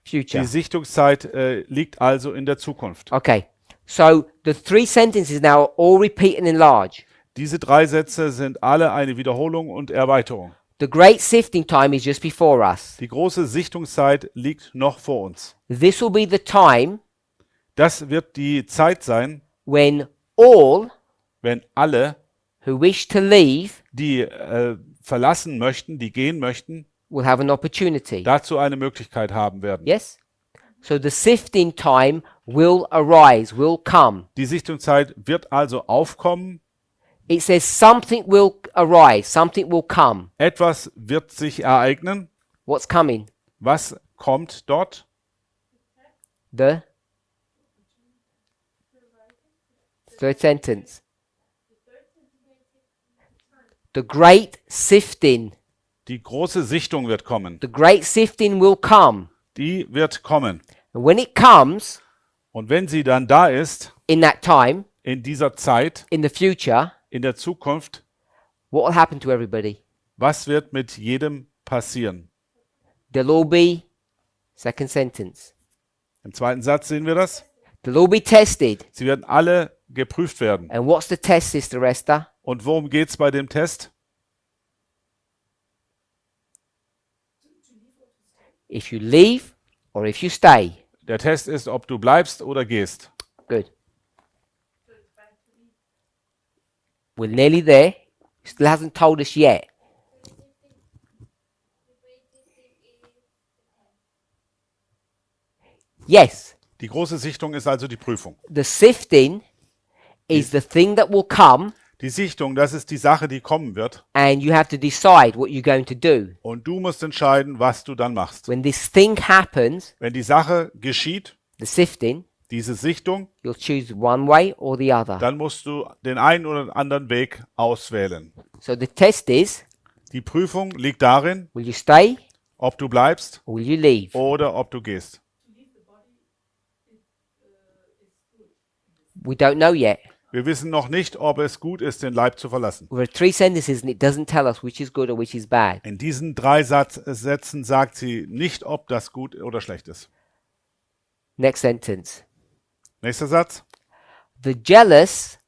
Speaker 1: future.
Speaker 2: Die Sichtungszeit liegt also in der Zukunft.
Speaker 1: Okay, so the three sentences now are all repeat and enlarge.
Speaker 2: Diese 3 Sätze sind alle eine Wiederholung und Erweiterung.
Speaker 1: The great sifting time is just before us.
Speaker 2: Die große Sichtungszeit liegt noch vor uns.
Speaker 1: This will be the time
Speaker 2: Das wird die Zeit sein,
Speaker 1: when all
Speaker 2: wenn alle,
Speaker 1: who wish to leave
Speaker 2: die verlassen möchten, die gehen möchten,
Speaker 1: will have an opportunity.
Speaker 2: dazu eine Möglichkeit haben werden.
Speaker 1: Yes? So the sifting time will arise, will come.
Speaker 2: Die Sichtungszeit wird also aufkommen.
Speaker 1: It says something will arise, something will come.
Speaker 2: Etwas wird sich ereignen.
Speaker 1: What's coming?
Speaker 2: Was kommt dort?
Speaker 1: The third sentence. The great sifting.
Speaker 2: Die große Sichtung wird kommen.
Speaker 1: The great sifting will come.
Speaker 2: Die wird kommen.
Speaker 1: And when it comes,
Speaker 2: Und wenn sie dann da ist,
Speaker 1: in that time,
Speaker 2: in dieser Zeit,
Speaker 1: in the future,
Speaker 2: in der Zukunft,
Speaker 1: what will happen to everybody?
Speaker 2: was wird mit jedem passieren?
Speaker 1: They'll all be, second sentence,
Speaker 2: Im zweiten Satz sehen wir das.
Speaker 1: they'll all be tested.
Speaker 2: Sie werden alle geprüft werden.
Speaker 1: And what's the test, Sister Esther?
Speaker 2: Und worum geht es bei dem Test?
Speaker 1: If you leave or if you stay.
Speaker 2: Der Test ist, ob du bleibst oder gehst.
Speaker 1: Good. We're nearly there. Still hasn't told us yet. Yes,
Speaker 2: Die große Sichtung ist also die Prüfung.
Speaker 1: the sifting is the thing that will come,
Speaker 2: Die Sichtung, das ist die Sache, die kommen wird.
Speaker 1: and you have to decide what you're going to do.
Speaker 2: Und du musst entscheiden, was du dann machst.
Speaker 1: When this thing happens,
Speaker 2: Wenn die Sache geschieht,
Speaker 1: the sifting,
Speaker 2: diese Sichtung,
Speaker 1: you'll choose one way or the other.
Speaker 2: dann musst du den einen oder anderen Weg auswählen.
Speaker 1: So the test is,
Speaker 2: Die Prüfung liegt darin,
Speaker 1: will you stay
Speaker 2: ob du bleibst
Speaker 1: or will you leave?
Speaker 2: oder ob du gehst.
Speaker 1: We don't know yet.
Speaker 2: Wir wissen noch nicht, ob es gut ist, den Leib zu verlassen.
Speaker 1: There are three sentences and it doesn't tell us which is good or which is bad.
Speaker 2: In diesen 3 Sätzen sagt sie nicht, ob das gut oder schlecht ist.
Speaker 1: Next sentence.
Speaker 2: Nächster Satz.
Speaker 1: The jealous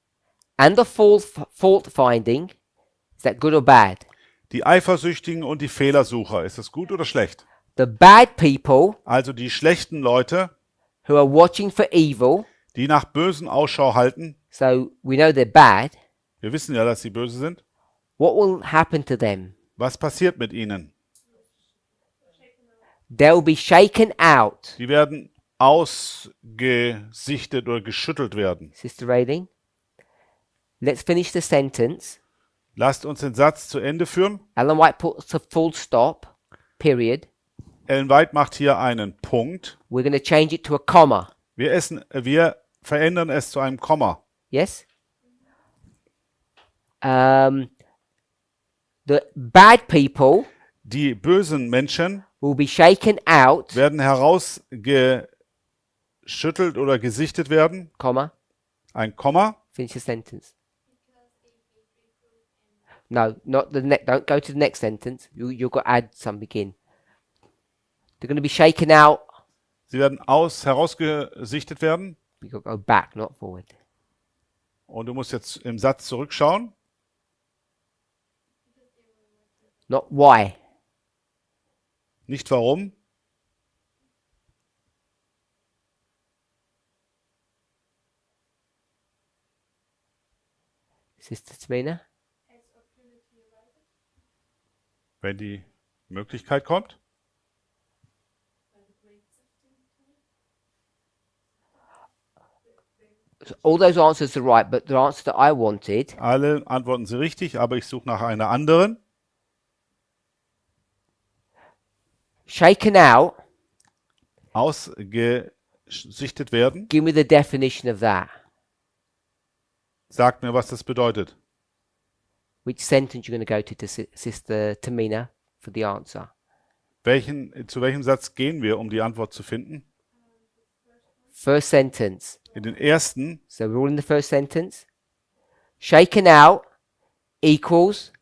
Speaker 1: and the fault finding, is that good or bad?
Speaker 2: Die Eifersüchtigen und die Fehlersucher. Ist das gut oder schlecht?
Speaker 1: The bad people
Speaker 2: Also die schlechten Leute,
Speaker 1: who are watching for evil,
Speaker 2: die nach Bösen Ausschau halten.
Speaker 1: so we know they're bad.
Speaker 2: Wir wissen ja, dass sie böse sind.
Speaker 1: What will happen to them?
Speaker 2: Was passiert mit ihnen?
Speaker 1: They'll be shaken out.
Speaker 2: Sie werden ausgesichtet oder geschüttelt werden.
Speaker 1: Sister Rading, let's finish the sentence.
Speaker 2: Lasst uns den Satz zu Ende führen.
Speaker 1: Ellen White puts a full stop, period.
Speaker 2: Ellen White macht hier einen Punkt.
Speaker 1: We're going to change it to a comma.
Speaker 2: Wir verändern es zu einem Komma.
Speaker 1: Yes? The bad people
Speaker 2: Die bösen Menschen
Speaker 1: will be shaken out,
Speaker 2: werden herausgeschüttelt oder gesichtet werden.
Speaker 1: comma,
Speaker 2: Ein Komma.
Speaker 1: finish the sentence. No, not the next. Don't go to the next sentence. You've got to add something in. They're going to be shaken out.
Speaker 2: Sie werden herausgesichtet werden.
Speaker 1: You got to go back, not forward.
Speaker 2: Und du musst jetzt im Satz zurückschauen.
Speaker 1: Not why.
Speaker 2: Nicht warum.
Speaker 1: Sister Tamina?
Speaker 2: Wenn die Möglichkeit kommt.
Speaker 1: So all those answers are right, but the answer that I wanted
Speaker 2: Alle antworten sie richtig, aber ich suche nach einer anderen.
Speaker 1: shaken out.
Speaker 2: Ausgesichtet werden.
Speaker 1: Give me the definition of that.
Speaker 2: Sagt mir, was das bedeutet.
Speaker 1: Which sentence you're going to go to Sister Tamina for the answer?
Speaker 2: Zu welchem Satz gehen wir, um die Antwort zu finden?
Speaker 1: First sentence.
Speaker 2: In den ersten.
Speaker 1: So we're all in the first sentence. Shaken out equals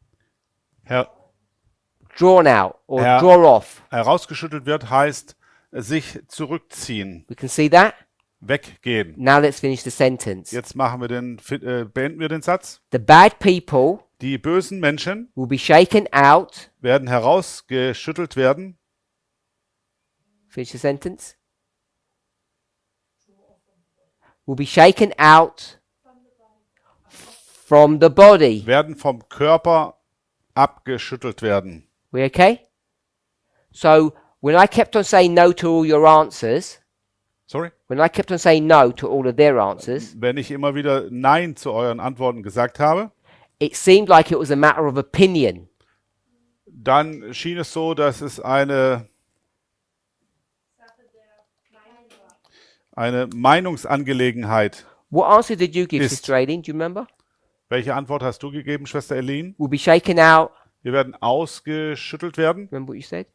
Speaker 1: drawn out or
Speaker 2: Ja.
Speaker 1: draw off.
Speaker 2: herausgeschüttelt wird, heißt sich zurückziehen,
Speaker 1: We can see that.
Speaker 2: weggehen.
Speaker 1: Now let's finish the sentence.
Speaker 2: Jetzt beenden wir den Satz.
Speaker 1: The bad people
Speaker 2: Die bösen Menschen
Speaker 1: will be shaken out.
Speaker 2: werden herausgeschüttelt werden.
Speaker 1: Finish the sentence. Will be shaken out from the body.
Speaker 2: Werden vom Körper abgeschüttelt werden.
Speaker 1: We okay? So when I kept on saying no to all your answers,
Speaker 2: Sorry?
Speaker 1: when I kept on saying no to all of their answers,
Speaker 2: Wenn ich immer wieder Nein zu euren Antworten gesagt habe,
Speaker 1: it seemed like it was a matter of opinion.
Speaker 2: dann schien es so, dass es eine
Speaker 3: Sache der Meinung war.
Speaker 2: Meinungsangelegenheit.
Speaker 1: What answer did you give,
Speaker 2: Ist-
Speaker 1: Sister Aileen? Do you remember?
Speaker 2: Welche Antwort hast du gegeben, Schwester Eileen?
Speaker 1: Will be shaken out.
Speaker 2: Wir werden ausgeschüttelt werden
Speaker 1: Remember what you said?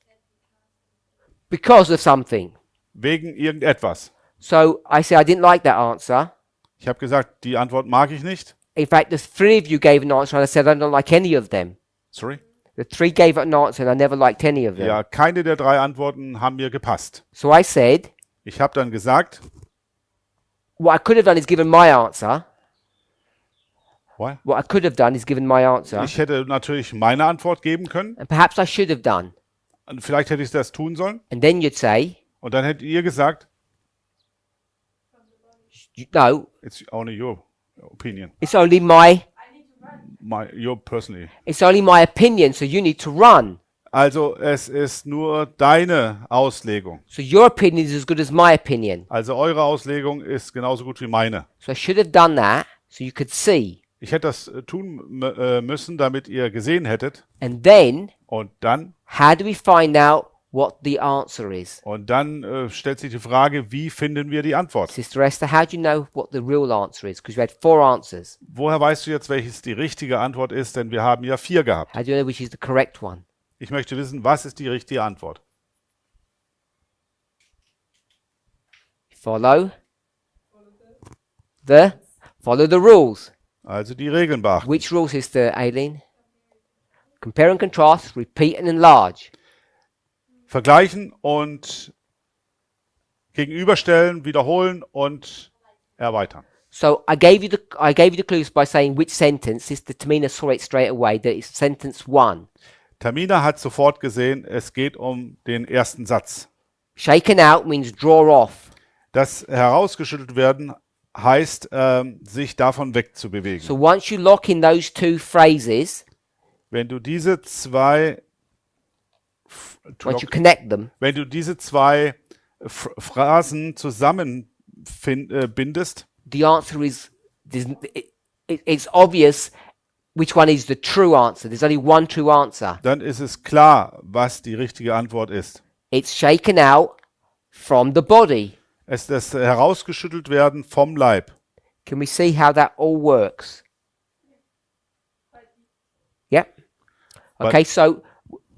Speaker 1: Because of something.
Speaker 2: wegen irgendetwas.
Speaker 1: So I said I didn't like that answer.
Speaker 2: Ich habe gesagt, die Antwort mag ich nicht.
Speaker 1: In fact, the three of you gave an answer, and I said I don't like any of them.
Speaker 2: Sorry?
Speaker 1: The three gave an answer, and I never liked any of them.
Speaker 2: Ja, keine der drei Antworten haben mir gepasst.
Speaker 1: So I said,
Speaker 2: Ich habe dann gesagt,
Speaker 1: what I could have done is given my answer.
Speaker 2: what?
Speaker 1: What I could have done is given my answer.
Speaker 2: Ich hätte natürlich meine Antwort geben können.
Speaker 1: And perhaps I should have done.
Speaker 2: Und vielleicht hätte ich das tun sollen.
Speaker 1: And then you'd say,
Speaker 2: Und dann hättet ihr gesagt,
Speaker 1: no,
Speaker 2: it's only your opinion.
Speaker 1: it's only my
Speaker 2: Your personally.
Speaker 1: it's only my opinion, so you need to run.
Speaker 2: Also es ist nur deine Auslegung.
Speaker 1: So your opinion is as good as my opinion.
Speaker 2: Also eure Auslegung ist genauso gut wie meine.
Speaker 1: So I should have done that so you could see.
Speaker 2: Ich hätte das tun müssen, damit ihr gesehen hättet.
Speaker 1: And then,
Speaker 2: Und dann,
Speaker 1: how do we find out what the answer is?
Speaker 2: stellt sich die Frage, wie finden wir die Antwort?
Speaker 1: Sister Esther, how do you know what the real answer is? Because you had 4 answers.
Speaker 2: Woher weißt du jetzt, welches die richtige Antwort ist? Denn wir haben ja 4 gehabt.
Speaker 1: How do you know which is the correct one?
Speaker 2: Ich möchte wissen, was ist die richtige Antwort?
Speaker 1: Follow the rules.
Speaker 2: Also die Regeln beachten.
Speaker 1: Which rules, Sister Aileen? Compare and contrast, repeat and enlarge.
Speaker 2: Vergleichen und gegenüberstellen, wiederholen und erweitern.
Speaker 1: So I gave you the clues by saying which sentence. Sister Tamina saw it straight away that it's sentence 1.
Speaker 2: Tamina hat sofort gesehen, es geht um den ersten Satz.
Speaker 1: Shaken out means draw off.
Speaker 2: Das herausgeschüttelt werden heißt, sich davon wegzubewegen.
Speaker 1: So once you lock in those 2 phrases,
Speaker 2: Wenn du diese zwei
Speaker 1: once you connect them,
Speaker 2: wenn du diese zwei Phrasen zusammenbindest,
Speaker 1: the answer is it's obvious which one is the true answer. There's only one true answer.
Speaker 2: dann ist es klar, was die richtige Antwort ist.
Speaker 1: It's shaken out from the body.
Speaker 2: Es ist das herausgeschüttelt werden vom Leib.
Speaker 1: Can we see how that all works? Yep. Okay, so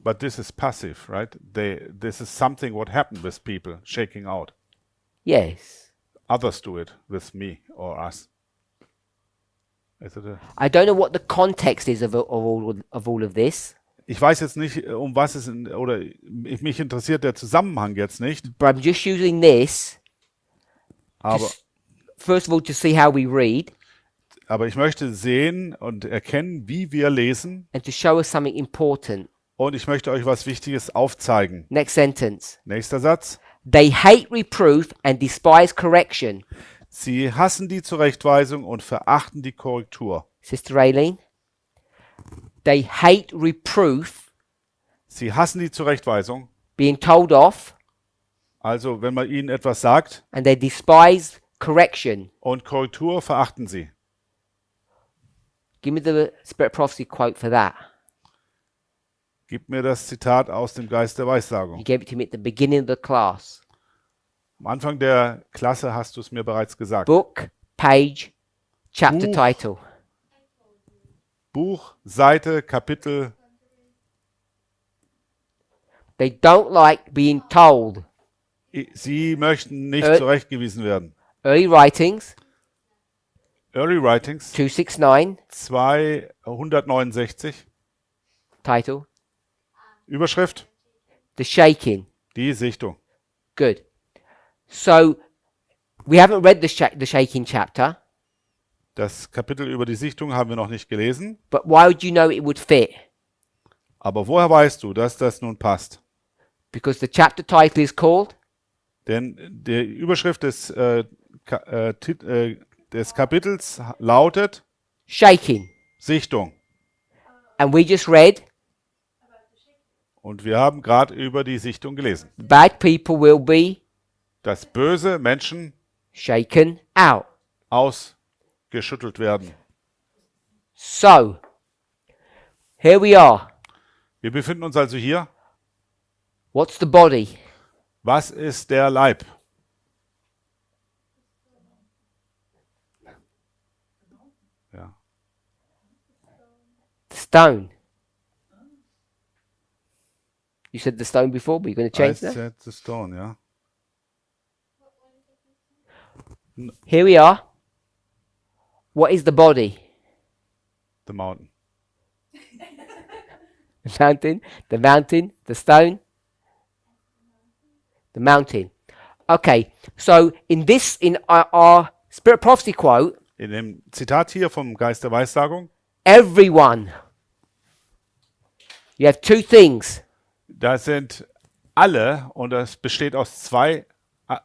Speaker 2: But this is passive, right? This is something what happened with people shaking out.
Speaker 1: yes.
Speaker 2: Others do it with me or us. Is it
Speaker 1: I don't know what the context is of all of this,
Speaker 2: Ich weiß jetzt nicht, um was es mich interessiert der Zusammenhang jetzt nicht,
Speaker 1: but I'm just using this
Speaker 2: aber,
Speaker 1: first of all to see how we read
Speaker 2: aber ich möchte sehen und erkennen, wie wir lesen,
Speaker 1: and to show us something important.
Speaker 2: und ich möchte euch was Wichtiges aufzeigen.
Speaker 1: Next sentence.
Speaker 2: Nächster Satz.
Speaker 1: They hate reproof and despise correction.
Speaker 2: Sie hassen die Zurechtweisung und verachten die Korrektur.
Speaker 1: Sister Aileen. They hate reproof,
Speaker 2: Sie hassen die Zurechtweisung.
Speaker 1: being told off,
Speaker 2: Also, wenn man ihnen etwas sagt,
Speaker 1: and they despise correction.
Speaker 2: und Korrektur verachten sie.
Speaker 1: Give me the Spirit of Prophecy quote for that.
Speaker 2: Gib mir das Zitat aus dem Geist der Weissagung.
Speaker 1: You gave it to me at the beginning of the class.
Speaker 2: Am Anfang der Klasse hast du es mir bereits gesagt.
Speaker 1: Book, page, chapter
Speaker 2: Buch.
Speaker 1: title.
Speaker 2: Buch, Seite, Kapitel.
Speaker 1: They don't like being told.
Speaker 2: Sie möchten nicht zurechtgewiesen werden.
Speaker 1: Early Writings,
Speaker 2: Early Writings
Speaker 1: 269,
Speaker 2: 269,
Speaker 1: Title?
Speaker 2: Überschrift?
Speaker 1: The shaking.
Speaker 2: Die Sichtung.
Speaker 1: Good. So we haven't read the shaking chapter,
Speaker 2: Das Kapitel über die Sichtung haben wir noch nicht gelesen.
Speaker 1: but why would you know it would fit?
Speaker 2: Aber woher weißt du, dass das nun passt?
Speaker 1: Because the chapter title is called
Speaker 2: Denn die Überschrift des Kapitels lautet
Speaker 1: Shaking.
Speaker 2: Sichtung.
Speaker 1: And we just read
Speaker 2: Und wir haben gerade über die Sichtung gelesen.
Speaker 1: bad people will be
Speaker 2: Dass böse Menschen
Speaker 1: shaken out.
Speaker 2: ausgeschüttelt werden.
Speaker 1: So, here we are.
Speaker 2: Wir befinden uns also hier.
Speaker 1: What's the body?
Speaker 2: Was ist der Leib? Ja.
Speaker 1: The stone. You said the stone before, but you're going to
Speaker 2: I
Speaker 1: change that?
Speaker 2: said the stone, ja.
Speaker 1: Here we are. What is the body?
Speaker 2: The mountain.
Speaker 1: The mountain, the stone, the mountain. Okay, so in our spirit prophecy quote,
Speaker 2: In dem Zitat hier vom Geist der Weissagung,
Speaker 1: everyone. You have two things.
Speaker 2: da sind alle, und das besteht aus zwei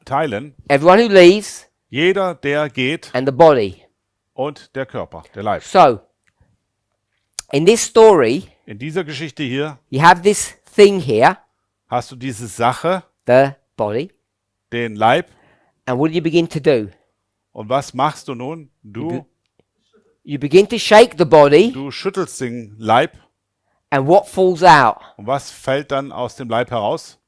Speaker 2: Teilen,
Speaker 1: Everyone who leaves
Speaker 2: jeder, der geht,
Speaker 1: and the body.
Speaker 2: und der Körper, der Leib.
Speaker 1: So, in this story,
Speaker 2: In dieser Geschichte hier
Speaker 1: you have this thing here,
Speaker 2: hast du diese Sache,
Speaker 1: the body,
Speaker 2: den Leib,
Speaker 1: and what do you begin to do?
Speaker 2: und was machst du nun?
Speaker 1: You begin to shake the body,
Speaker 2: Du schüttelst den Leib,
Speaker 1: and what falls out?
Speaker 2: und was fällt dann aus dem Leib heraus?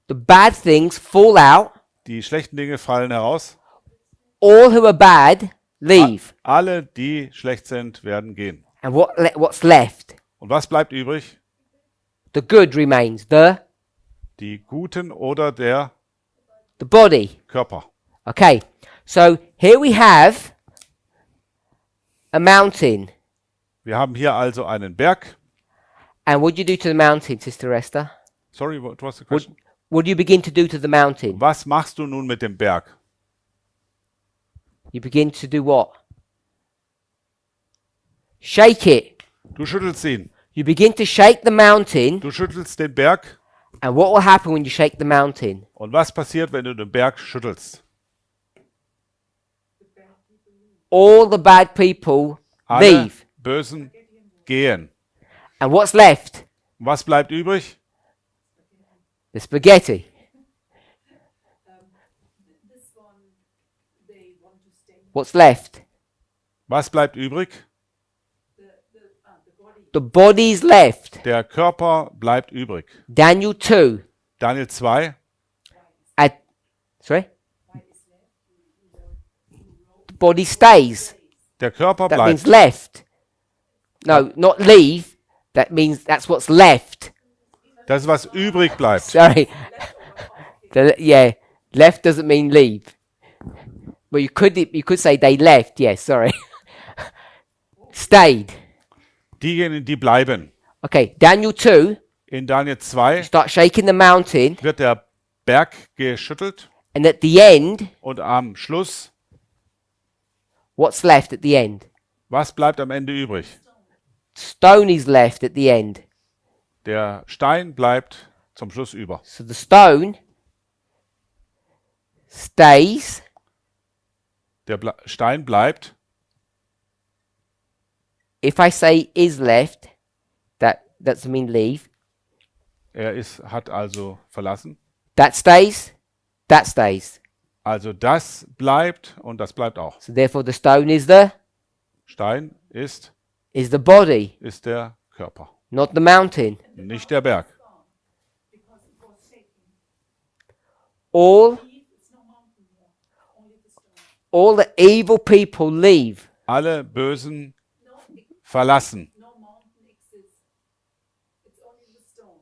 Speaker 1: The bad things fall out.
Speaker 2: Die schlechten Dinge fallen heraus.
Speaker 1: All who are bad leave.
Speaker 2: Alle, die schlecht sind, werden gehen.
Speaker 1: And what's left?
Speaker 2: Und was bleibt übrig?
Speaker 1: The good remains.
Speaker 2: Die Guten oder der
Speaker 1: The body.
Speaker 2: Körper.
Speaker 1: Okay, so here we have a mountain.
Speaker 2: Wir haben hier also einen Berg.
Speaker 1: And what do you do to the mountain, Sister Esther?
Speaker 2: Sorry, what was the question?
Speaker 1: What do you begin to do to the mountain?
Speaker 2: Was machst du nun mit dem Berg?
Speaker 1: You begin to do what? Shake it.
Speaker 2: Du schüttelst ihn.
Speaker 1: You begin to shake the mountain.
Speaker 2: Du schüttelst den Berg.
Speaker 1: And what will happen when you shake the mountain?
Speaker 2: Und was passiert, wenn du den Berg schüttelst?
Speaker 1: All the bad people
Speaker 2: Alle
Speaker 1: leave.
Speaker 2: Bösen gehen.
Speaker 1: And what's left?
Speaker 2: Und was bleibt übrig?
Speaker 1: The spaghetti.
Speaker 4: This one, they want to stay.
Speaker 1: What's left?
Speaker 2: Was bleibt übrig?
Speaker 4: The body.
Speaker 1: The body's left.
Speaker 2: Der Körper bleibt übrig.
Speaker 1: Daniel 2.
Speaker 2: Daniel 2.
Speaker 1: Sorry? The body stays.
Speaker 2: Der Körper
Speaker 1: That means
Speaker 2: bleibt.
Speaker 1: left. No, not leave. That means that's what's left.
Speaker 2: Das ist, was übrig bleibt.
Speaker 1: Sorry. Yeah, left doesn't mean leave. Well, you could say they left. Yes, sorry. Stayed.
Speaker 2: Diejenigen, die bleiben.
Speaker 1: Okay, Daniel 2.
Speaker 2: In Daniel 2
Speaker 1: Start shaking the mountain,
Speaker 2: wird der Berg geschüttelt
Speaker 1: and at the end,
Speaker 2: und am Schluss,
Speaker 1: what's left at the end?
Speaker 2: was bleibt am Ende übrig?
Speaker 1: Stone is left at the end.
Speaker 2: Der Stein bleibt zum Schluss über.
Speaker 1: So the stone stays.
Speaker 2: Der Stein bleibt.
Speaker 1: If I say is left, that doesn't mean leave.
Speaker 2: Hat also verlassen.
Speaker 1: That stays. That stays.
Speaker 2: Also das bleibt und das bleibt auch.
Speaker 1: So therefore, the stone is the
Speaker 2: Stein ist
Speaker 1: body,
Speaker 2: der Körper,
Speaker 1: not the mountain.
Speaker 2: nicht der Berg.
Speaker 4: Because it was shaking.
Speaker 1: All
Speaker 4: It's no mountain more. Only the stone.
Speaker 1: all the evil people leave.
Speaker 2: Alle Bösen verlassen.
Speaker 4: No mountain exists. It's only the stone.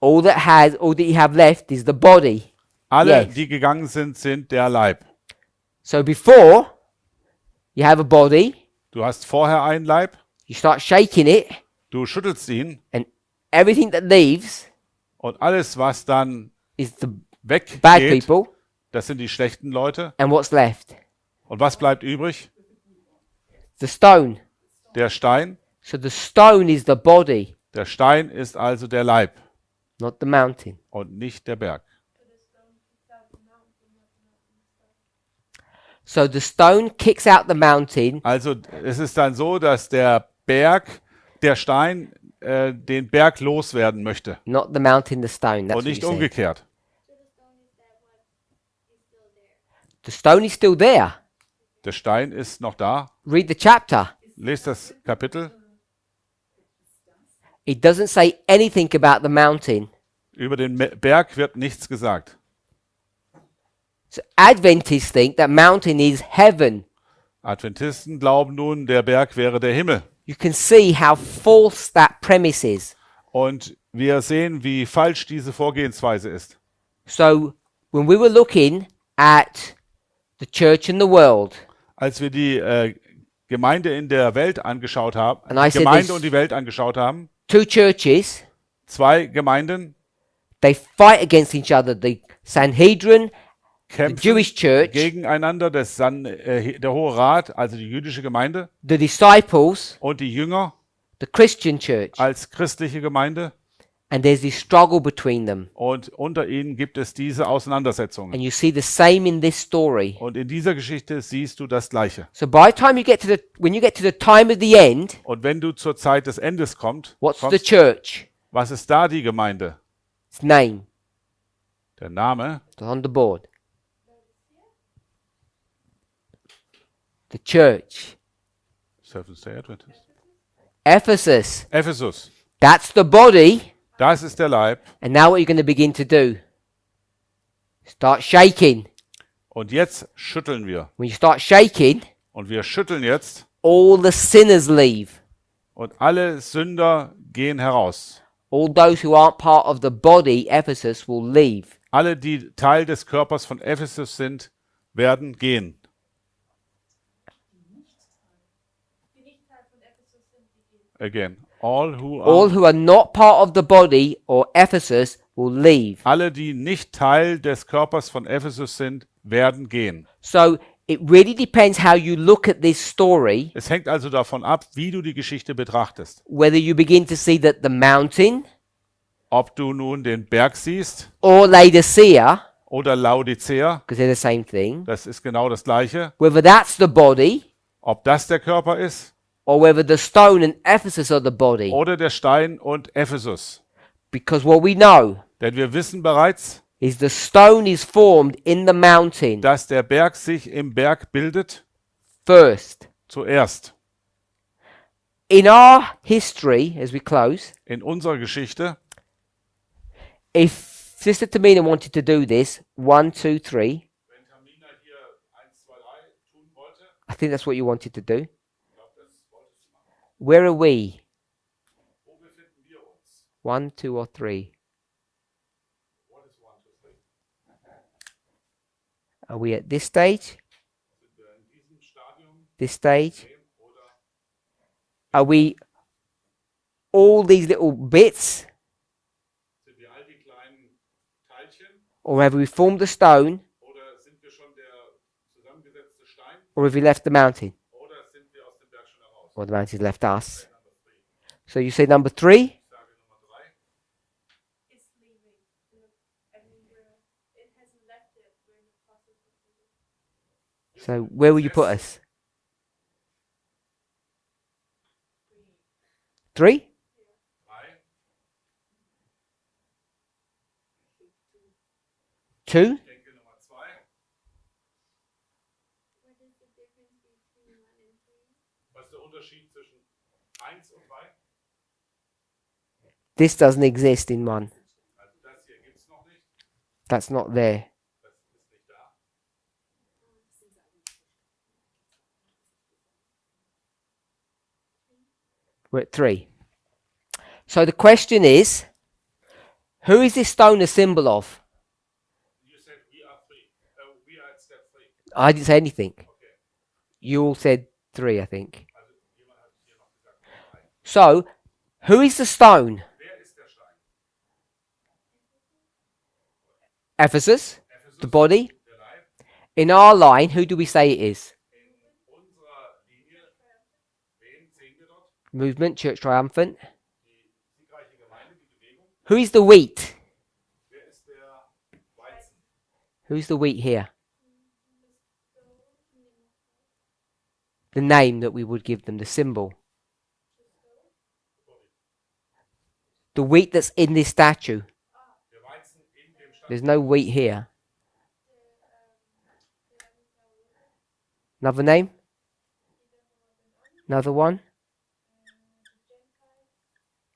Speaker 1: All that you have left is the body.
Speaker 2: Alle,
Speaker 1: Yes.
Speaker 2: die gegangen sind, sind der Leib.
Speaker 1: So before you have a body,
Speaker 2: Du hast vorher einen Leib,
Speaker 1: you start shaking it,
Speaker 2: Du schüttelst ihn
Speaker 1: and everything that leaves
Speaker 2: und alles, was dann
Speaker 1: is the bad
Speaker 2: weggeht,
Speaker 1: people,
Speaker 2: das sind die schlechten Leute.
Speaker 1: and what's left?
Speaker 2: Und was bleibt übrig?
Speaker 1: The stone.
Speaker 2: Der Stein.
Speaker 1: So the stone is the body,
Speaker 2: Der Stein ist also der Leib
Speaker 1: not the mountain.
Speaker 2: und nicht der Berg.
Speaker 1: So the stone kicks out the mountain,
Speaker 2: Also es ist dann so, dass der Stein, den Berg loswerden möchte
Speaker 1: not the mountain, the stone. That's
Speaker 2: und
Speaker 1: what
Speaker 2: nicht
Speaker 1: you said.
Speaker 2: umgekehrt.
Speaker 1: The stone is still there.
Speaker 2: Der Stein ist noch da.
Speaker 1: Read the chapter.
Speaker 2: Lest das Kapitel.
Speaker 1: It doesn't say anything about the mountain.
Speaker 2: Über den Berg wird nichts gesagt.
Speaker 1: So Adventists think that mountain is heaven.
Speaker 2: Adventisten glauben nun, der Berg wäre der Himmel.
Speaker 1: You can see how false that premise is.
Speaker 2: Und wir sehen, wie falsch diese Vorgehensweise ist.
Speaker 1: So when we were looking at the church and the world,
Speaker 2: Als wir die Gemeinde in der Welt angeschaut haben,
Speaker 1: And I said
Speaker 2: Gemeinde
Speaker 1: this-
Speaker 2: und die Welt angeschaut haben,
Speaker 1: two churches,
Speaker 2: zwei Gemeinden
Speaker 1: they fight against each other. The Sanhedrin, the
Speaker 2: kämpfen
Speaker 1: Jewish church,
Speaker 2: gegeneinander, der Hohe Rat, also die jüdische Gemeinde,
Speaker 1: the disciples,
Speaker 2: und die Jünger
Speaker 1: the Christian church.
Speaker 2: als christliche Gemeinde.
Speaker 1: And there's this struggle between them.
Speaker 2: Und unter ihnen gibt es diese Auseinandersetzungen.
Speaker 1: And you see the same in this story.
Speaker 2: Und in dieser Geschichte siehst du das Gleiche.
Speaker 1: So by the time you get to when you get to the time of the end,
Speaker 2: Und wenn du zur Zeit des Endes
Speaker 1: what's the
Speaker 2: kommst,
Speaker 1: church?
Speaker 2: was ist da die Gemeinde?
Speaker 1: Its name.
Speaker 2: Der Name,
Speaker 1: It's on the board. The church.
Speaker 2: Seventh-day Adventist.
Speaker 1: Ephesus.
Speaker 2: Ephesus.
Speaker 1: That's the body.
Speaker 2: Das ist der Leib.
Speaker 1: And now what you're going to begin to do? Start shaking.
Speaker 2: Und jetzt schütteln wir.
Speaker 1: When you start shaking,
Speaker 2: Und wir schütteln jetzt.
Speaker 1: all the sinners leave.
Speaker 2: Und alle Sünder gehen heraus.
Speaker 1: All those who aren't part of the body, Ephesus, will leave.
Speaker 2: Alle, die Teil des Körpers von Ephesus sind, werden gehen.
Speaker 3: Die nicht Teil von Ephesus sind, die gehen.
Speaker 2: Again. All
Speaker 1: All who are not part of the body or Ephesus will leave.
Speaker 2: alle, die nicht Teil des Körpers von Ephesus sind, werden gehen.
Speaker 1: So it really depends how you look at this story,
Speaker 2: Es hängt also davon ab, wie du die Geschichte betrachtest.
Speaker 1: whether you begin to see that the mountain
Speaker 2: Ob du nun den Berg siehst
Speaker 1: or Laodicea,
Speaker 2: oder Laodicea,
Speaker 1: because they're the same thing,
Speaker 2: das ist genau das Gleiche.
Speaker 1: whether that's the body
Speaker 2: Ob das der Körper ist
Speaker 1: or whether the stone and Ephesus are the body.
Speaker 2: oder der Stein und Ephesus.
Speaker 1: Because what we know
Speaker 2: Denn wir wissen bereits,
Speaker 1: is the stone is formed in the mountain
Speaker 2: dass der Berg sich im Berg bildet
Speaker 1: first.
Speaker 2: zuerst.
Speaker 1: In our history, as we close,
Speaker 2: In unserer Geschichte,
Speaker 1: if Sister Tamina wanted to do this, 1, 2, 3,
Speaker 2: wenn Tamina hier 1, 2, 3 tun wollte,
Speaker 1: I think that's what you wanted to do.
Speaker 2: ich glaube, das wolltest du machen.
Speaker 1: Where are we?
Speaker 2: Wo befinden wir uns?
Speaker 1: 1, 2, or 3?
Speaker 2: What is 1, 2, 3?
Speaker 1: Are we at this stage?
Speaker 2: Sind wir in diesem Stadium
Speaker 1: This stage?
Speaker 2: oder
Speaker 1: Are we all these little bits?
Speaker 2: sind wir all die kleinen Teilchen
Speaker 1: Or have we formed the stone?
Speaker 2: oder sind wir schon der zusammengesetzte Stein
Speaker 1: Or have we left the mountain?
Speaker 2: oder sind wir aus dem Berg schon heraus?
Speaker 1: Or the mountain's left us?
Speaker 2: Number 3.
Speaker 1: So you say number 3?
Speaker 2: Ich sage Nummer 3.
Speaker 3: Is leaving. I mean, it hasn't left yet. We're in the process of leaving.
Speaker 1: So where will you put us? 3?
Speaker 2: 3.
Speaker 1: 2?
Speaker 2: Ich denke Nummer 2.
Speaker 3: What is the difference between 1 and 3?
Speaker 2: Was ist der Unterschied zwischen 1 und 3?
Speaker 1: This doesn't exist in 1.
Speaker 2: Also das hier gibt es noch nicht.
Speaker 1: That's not there.
Speaker 2: Das ist nicht da.
Speaker 1: We're at 3. So the question is, who is this stone a symbol of?
Speaker 2: You said we are 3. We are at step 3.
Speaker 1: I didn't say anything.
Speaker 2: Okay.
Speaker 1: You all said 3, I think.
Speaker 2: Also jemand hat hier noch gesagt 3.
Speaker 1: So, Who is the stone?
Speaker 2: Wer ist der Stein?
Speaker 1: Ephesus, the
Speaker 2: Ephesus,
Speaker 1: body.
Speaker 2: der Leib.
Speaker 1: In our line, who do we say it is?
Speaker 2: In unserer Linie, wen sehen wir dort?
Speaker 1: Movement, Church Triumphant.
Speaker 2: Die siegreiche Gemeinde, die Bewegung.
Speaker 1: Who is the wheat?
Speaker 2: Wer ist der Weizen?
Speaker 1: Who's the wheat here? The name that we would give them, the symbol. The wheat that's in this statue.
Speaker 2: Der Weizen in dem Stand.
Speaker 1: There's no wheat here. Another name? Another one?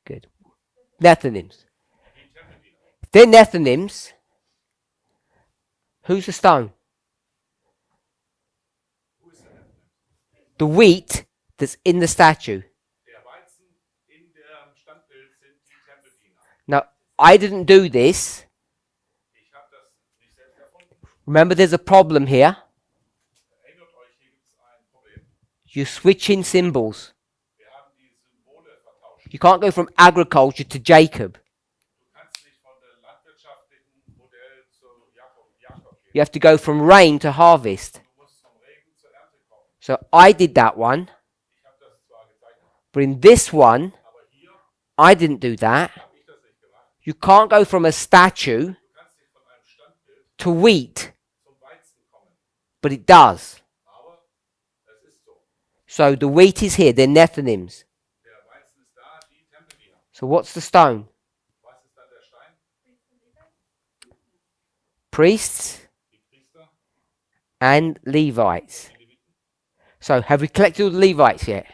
Speaker 1: Good. Nethinims.
Speaker 2: Die Tempeldiener.
Speaker 1: They're Nethinims. Who's the stone?
Speaker 2: Wo ist der Nethinims?
Speaker 1: The wheat that's in the statue.
Speaker 2: Der Weizen in dem Standbild sind die Tempeldiener.
Speaker 1: Now, I didn't do this.
Speaker 2: Ich habe das nicht selbst erfunden.
Speaker 1: Remember, there's a problem here.
Speaker 2: Erinnert euch, hier gibt es ein Problem.
Speaker 1: You're switching symbols.
Speaker 2: Wir haben die Symbole vertauscht.
Speaker 1: You can't go from agriculture to Jacob.
Speaker 2: Du kannst nicht von dem landwirtschaftlichen Modell zu Jakob gehen.
Speaker 1: You have to go from rain to harvest.
Speaker 2: Du musst vom Regen zur Ernte kommen.
Speaker 1: So I did that one,
Speaker 2: Ich habe das zwar gezeichnet,
Speaker 1: but in this one,
Speaker 2: aber hier
Speaker 1: I didn't do that.
Speaker 2: habe ich das nicht gemacht.
Speaker 1: You can't go from a statue
Speaker 2: Du kannst nicht von einem Standbild
Speaker 1: to wheat,
Speaker 2: zum Weizen kommen.
Speaker 1: but it does.
Speaker 2: Aber es ist so.
Speaker 1: So the wheat is here, they're Nethinims.
Speaker 2: Der Weizen ist da, die Tempeldiener.
Speaker 1: So what's the stone?
Speaker 2: Was ist dann der Stein?
Speaker 1: Priests
Speaker 2: Die Priester,
Speaker 1: and Levites.
Speaker 2: die Leviten.
Speaker 1: So have we collected all the Levites yet?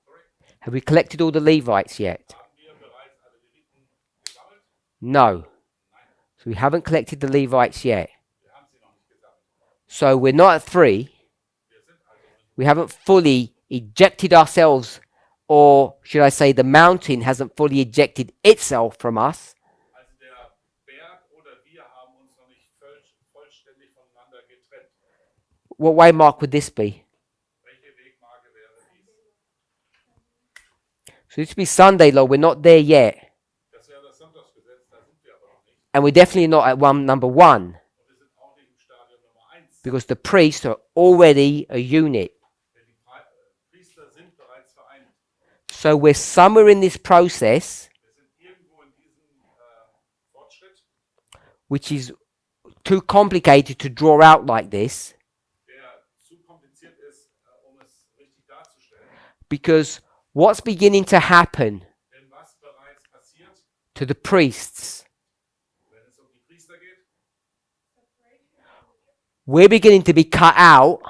Speaker 2: Sorry.
Speaker 1: Have we collected all the Levites yet?
Speaker 2: Haben wir bereits alle Leviten gesammelt?
Speaker 1: No.
Speaker 2: Nein,
Speaker 1: So we haven't collected the Levites yet.
Speaker 2: wir haben sie noch nicht gesammelt.
Speaker 1: So we're not at 3.
Speaker 2: Wir sind also nicht.
Speaker 1: We haven't fully ejected ourselves, or should I say the mountain hasn't fully ejected itself from us.
Speaker 2: Also der Berg oder wir haben uns noch nicht vollständig voneinander getrennt.
Speaker 1: What way mark would this be?
Speaker 2: Welche Wegmarke wäre dies?
Speaker 1: So this would be Sunday, Lord. We're not there yet.
Speaker 2: Das wäre das Sonntagsgesetz, da sind wir aber noch nicht.
Speaker 1: And we're definitely not at number 1,
Speaker 2: Und wir sind auch nicht im Stadium Nummer 1.
Speaker 1: because the priests are already a unit.
Speaker 2: Denn die Priester sind bereits vereint.
Speaker 1: So we're somewhere in this process,
Speaker 2: Wir sind irgendwo in diesem Fortschritt,
Speaker 1: which is too complicated to draw out like this,
Speaker 2: der zu kompliziert ist, es richtig darzustellen.
Speaker 1: because what's beginning to happen
Speaker 2: Denn was bereits passiert,
Speaker 1: to the priests,
Speaker 2: wenn es um die Priester geht,
Speaker 1: we're beginning to be cut out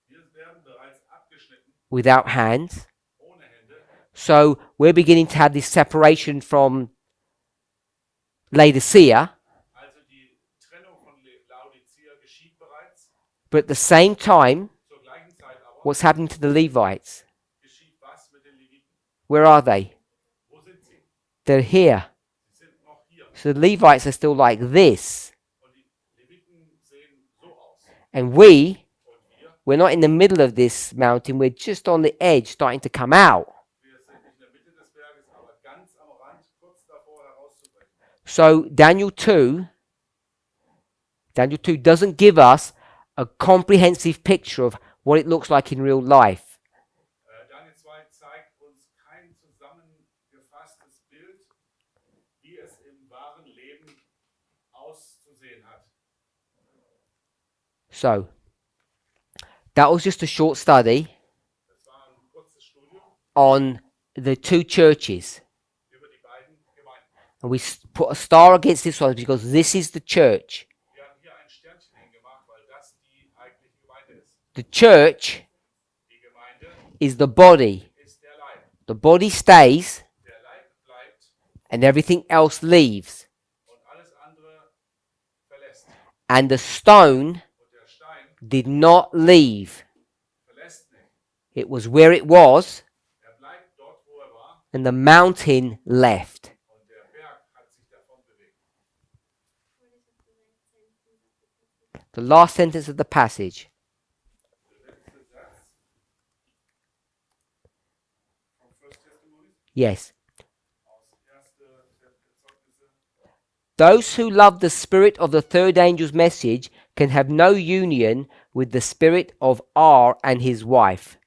Speaker 2: wir werden bereits abgeschnitten,
Speaker 1: without hands.
Speaker 2: ohne Hände.
Speaker 1: So we're beginning to have this separation from Laodicea,
Speaker 2: Also die Trennung von Laodicea geschieht bereits.
Speaker 1: but at the same time,
Speaker 2: Zur gleichen Zeit aber
Speaker 1: what's happening to the Levites?
Speaker 2: geschieht was mit den Leviten?
Speaker 1: Where are they?
Speaker 2: Wo sind sie?
Speaker 1: They're here.
Speaker 2: Sie sind noch hier.
Speaker 1: So the Levites are still like this.
Speaker 2: Und die Leviten sehen so aus.
Speaker 1: And
Speaker 2: Und wir,
Speaker 1: we're not in the middle of this mountain, we're just on the edge, starting to come out.
Speaker 2: wir sind nicht in der Mitte des Berges, aber ganz am Rand, kurz davor herauszubrechen.
Speaker 1: So Daniel 2 doesn't give us a comprehensive picture of what it looks like in real life.
Speaker 2: Daniel 2 zeigt uns kein zusammengefasstes Bild, wie es im wahren Leben auszusehen hat.
Speaker 1: So that was just a short study
Speaker 2: Das war ein kurzes Studium
Speaker 1: on the 2 churches.
Speaker 2: über die beiden Gemeinden.
Speaker 1: And we put a star against this one because this is the church.
Speaker 2: Wir haben hier ein Sternchen hingemacht, weil das die eigentliche Gemeinde ist.
Speaker 1: The church
Speaker 2: Die Gemeinde
Speaker 1: is the body.
Speaker 2: ist der Leib.
Speaker 1: The body stays
Speaker 2: Der Leib bleibt
Speaker 1: and everything else leaves.
Speaker 2: und alles andere verlässt.
Speaker 1: And the stone
Speaker 2: Und der Stein
Speaker 1: did not leave.
Speaker 2: verlässt nicht.
Speaker 1: It was where it was,
Speaker 2: Er bleibt dort, wo er war,
Speaker 1: and the mountain left.
Speaker 2: und der Berg hat sich davon bewegt.
Speaker 1: The last sentence of the passage.
Speaker 2: Der letzte Satz von 1. Testament
Speaker 1: Yes.
Speaker 2: aus
Speaker 1: Those who love the spirit of the third angel's message can have no union with the spirit of R and his wife.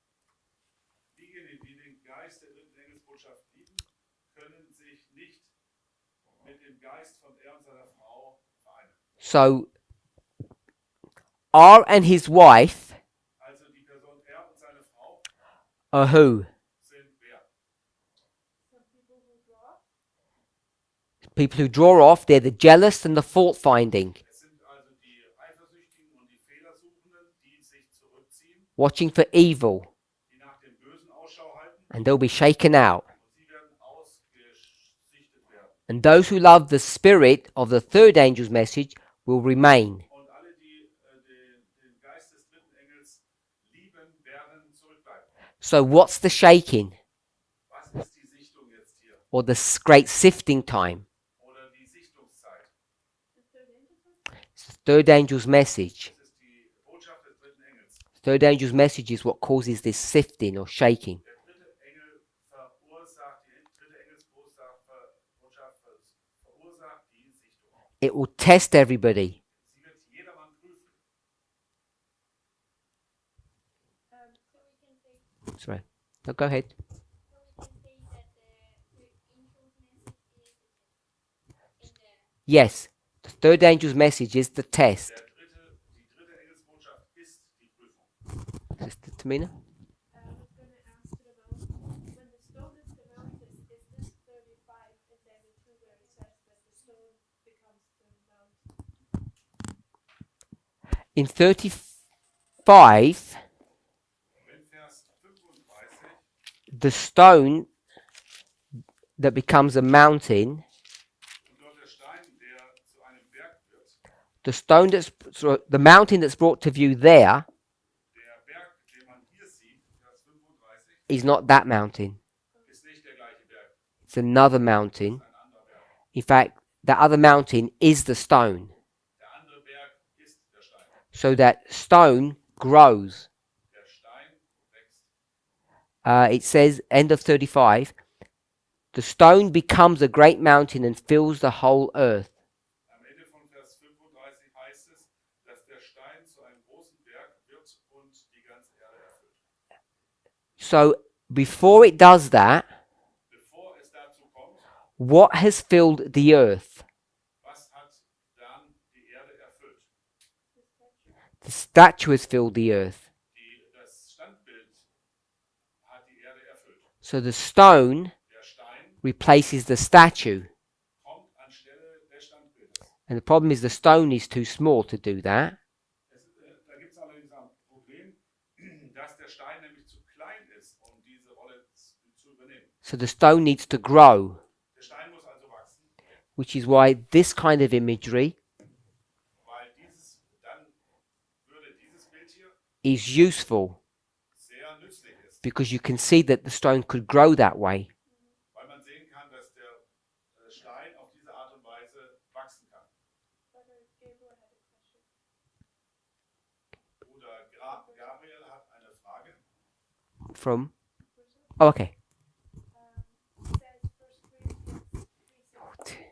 Speaker 2: Diejenigen, die den Geist der dritten Engelsbotschaft lieben, können sich nicht mit dem Geist von er und seiner Frau vereinen.
Speaker 1: So, R and his wife
Speaker 2: Also die Person er und seine Frau
Speaker 1: are who?
Speaker 2: sind wer?
Speaker 3: Some people who draw.
Speaker 1: People who draw off, they're the jealous and the fault finding,
Speaker 2: Es sind also die Eifersüchtigen und die Fehlersuchenden, die sich zurückziehen,
Speaker 1: watching for evil,
Speaker 2: die nach dem Bösen Ausschau halten
Speaker 1: and they'll be shaken out.
Speaker 2: und sie werden ausgesichtet werden.
Speaker 1: And those who love the spirit of the third angel's message will remain.
Speaker 2: Und alle, die den Geist des dritten Engels lieben, werden zurückbleiben.
Speaker 1: So, what's the shaking
Speaker 2: Was ist die Sichtung jetzt hier?
Speaker 1: or the great sifting time?
Speaker 2: Oder die Sichtungszeit?
Speaker 3: The third angel.
Speaker 1: It's the third angel's message.
Speaker 2: Das ist die Botschaft des dritten Engels.
Speaker 1: Third angel's message is what causes this sifting or shaking.
Speaker 2: Der dritte Engel verursacht, die dritte Engelsbotschaft verursacht die Sichtung.
Speaker 1: It will test everybody.
Speaker 2: Sie wird jedermann prüfen.
Speaker 3: So we can say
Speaker 1: Sorry. No, go ahead.
Speaker 3: that the angel's message is in the
Speaker 1: Yes, the third angel's message is the test.
Speaker 2: Die dritte Engelsbotschaft ist die Prüfung.
Speaker 1: Sister Tamina?
Speaker 3: I was going to ask it about when the stone is demounted, is this 35 and then the 2 where it says that the stone becomes the mount?
Speaker 1: In 35,
Speaker 2: Wenn Vers 35
Speaker 1: the stone that becomes a mountain,
Speaker 2: und dort der Stein, der zu einem Berg wird,
Speaker 1: the stone the mountain that's brought to view there
Speaker 2: der Berg, den man hier sieht, Vers 35,
Speaker 1: is not that mountain.
Speaker 2: ist nicht der gleiche Berg,
Speaker 1: It's another mountain.
Speaker 2: ein anderer Berg.
Speaker 1: In fact, the other mountain is the stone.
Speaker 2: Der andere Berg ist der Stein.
Speaker 1: So that stone grows.
Speaker 2: Der Stein wächst.
Speaker 1: It says, end of 35, the stone becomes a great mountain and fills the whole earth.
Speaker 2: Am Ende von Vers 35 heißt es, dass der Stein zu einem großen Berg wird und die ganze Erde erfüllt.
Speaker 1: So before it does that,
Speaker 2: Bevor es dazu kommt,
Speaker 1: what has filled the earth?
Speaker 2: was hat dann die Erde erfüllt?
Speaker 1: The statue has filled the earth.
Speaker 2: Das Standbild hat die Erde erfüllt.
Speaker 1: So the stone
Speaker 2: Der Stein
Speaker 1: replaces the statue.
Speaker 2: kommt anstelle des Standbildes.
Speaker 1: And the problem is the stone is too small to do that.
Speaker 2: Da gibt es allerdings ein Problem, dass der Stein nämlich zu klein ist, um diese Rolle zu übernehmen.
Speaker 1: So the stone needs to grow,
Speaker 2: Der Stein muss also wachsen,
Speaker 1: which is why this kind of imagery
Speaker 2: weil dann würde dieses Bild hier
Speaker 1: is useful
Speaker 2: sehr nützlich ist,
Speaker 1: because you can see that the stone could grow that way.
Speaker 2: weil man sehen kann, dass der Stein auf diese Art und Weise wachsen kann.
Speaker 3: Brother Gabriel had a question.
Speaker 2: Bruder Gabriel hat eine Frage.
Speaker 1: From? Oh, okay.
Speaker 3: It says 1 Corinthians 3:16.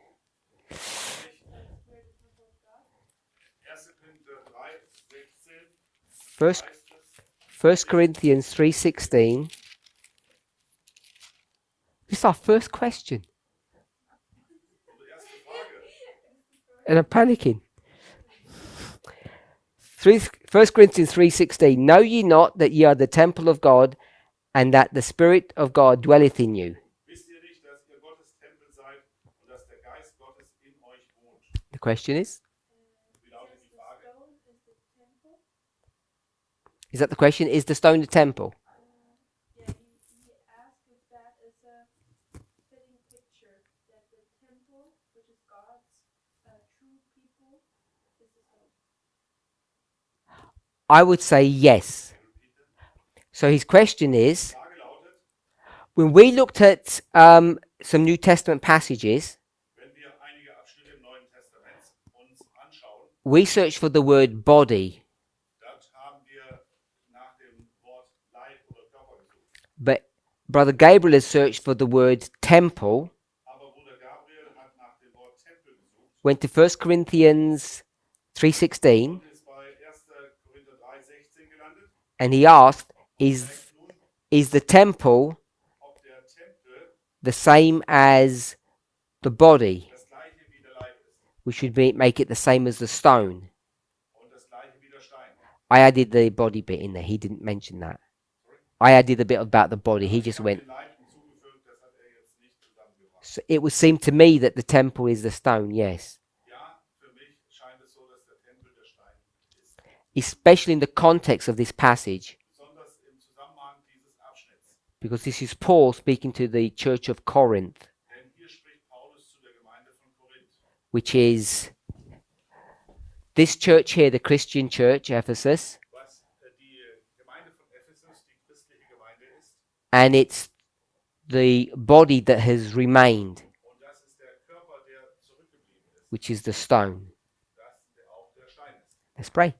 Speaker 2: 1. Korinther 3,16
Speaker 1: 1 Corinthians 3:16. This is our first question.
Speaker 2: Unsere erste Frage.
Speaker 1: And I'm panicking. 1 Corinthians 3:16. Know ye not that ye are the temple of God, and that the Spirit of God dwelleth in you?
Speaker 2: Wisst ihr nicht, dass ihr Gottes Tempel seid und dass der Geist Gottes in euch wohnt?
Speaker 1: The question is?
Speaker 2: Wie lautet die Frage?
Speaker 3: Stone is the temple.
Speaker 1: Is that the question? Is the stone the temple?
Speaker 3: Yeah, he asked if that is a fitting picture that the temple, which is God's true people, is the stone.
Speaker 1: I would say yes. So his question is,
Speaker 2: Die Frage lautet,
Speaker 1: when we looked at some New Testament passages,
Speaker 2: wenn wir einige Abschnitte im Neuen Testament uns anschauen,
Speaker 1: we searched for the word body,
Speaker 2: dort haben wir nach dem Wort Leib oder Körper gesucht.
Speaker 1: but Brother Gabriel has searched for the word temple,
Speaker 2: Aber Bruder Gabriel hat nach dem Wort Tempel gesucht
Speaker 1: went to 1 Corinthians 3:16
Speaker 2: und ist bei 1. Korinther 3,16 gelandet.
Speaker 1: and he asked,
Speaker 2: Fragt
Speaker 1: is
Speaker 2: nun,
Speaker 1: the temple
Speaker 2: ob der Tempel
Speaker 1: the same as the body?
Speaker 2: das gleiche wie der Leib ist
Speaker 1: We should make it the same as the stone.
Speaker 2: und das gleiche wie der Stein.
Speaker 1: I added the body bit in there. He didn't mention that. I added a bit about the body. He just
Speaker 2: Ich habe
Speaker 1: went.
Speaker 2: den Leib hinzugefügt, das hat er jetzt nicht zusammengebracht.
Speaker 1: So it would seem to me that the temple is the stone, yes.
Speaker 2: Ja, für mich scheint es so, dass der Tempel der Stein ist.
Speaker 1: Especially in the context of this passage,
Speaker 2: Besonders im Zusammenhang dieses Abschnitts.
Speaker 1: because this is Paul speaking to the church of Corinth,
Speaker 2: Denn hier spricht Paulus zu der Gemeinde von Korinth.
Speaker 1: which is this church here, the Christian church, Ephesus,
Speaker 2: Was die Gemeinde von Ephesus, die christliche Gemeinde ist.
Speaker 1: and it's the body that has remained,
Speaker 2: Und das ist der Körper, der zurückgeblieben ist.
Speaker 1: which is the stone.
Speaker 2: Das der auch der Stein ist.
Speaker 1: Let's pray.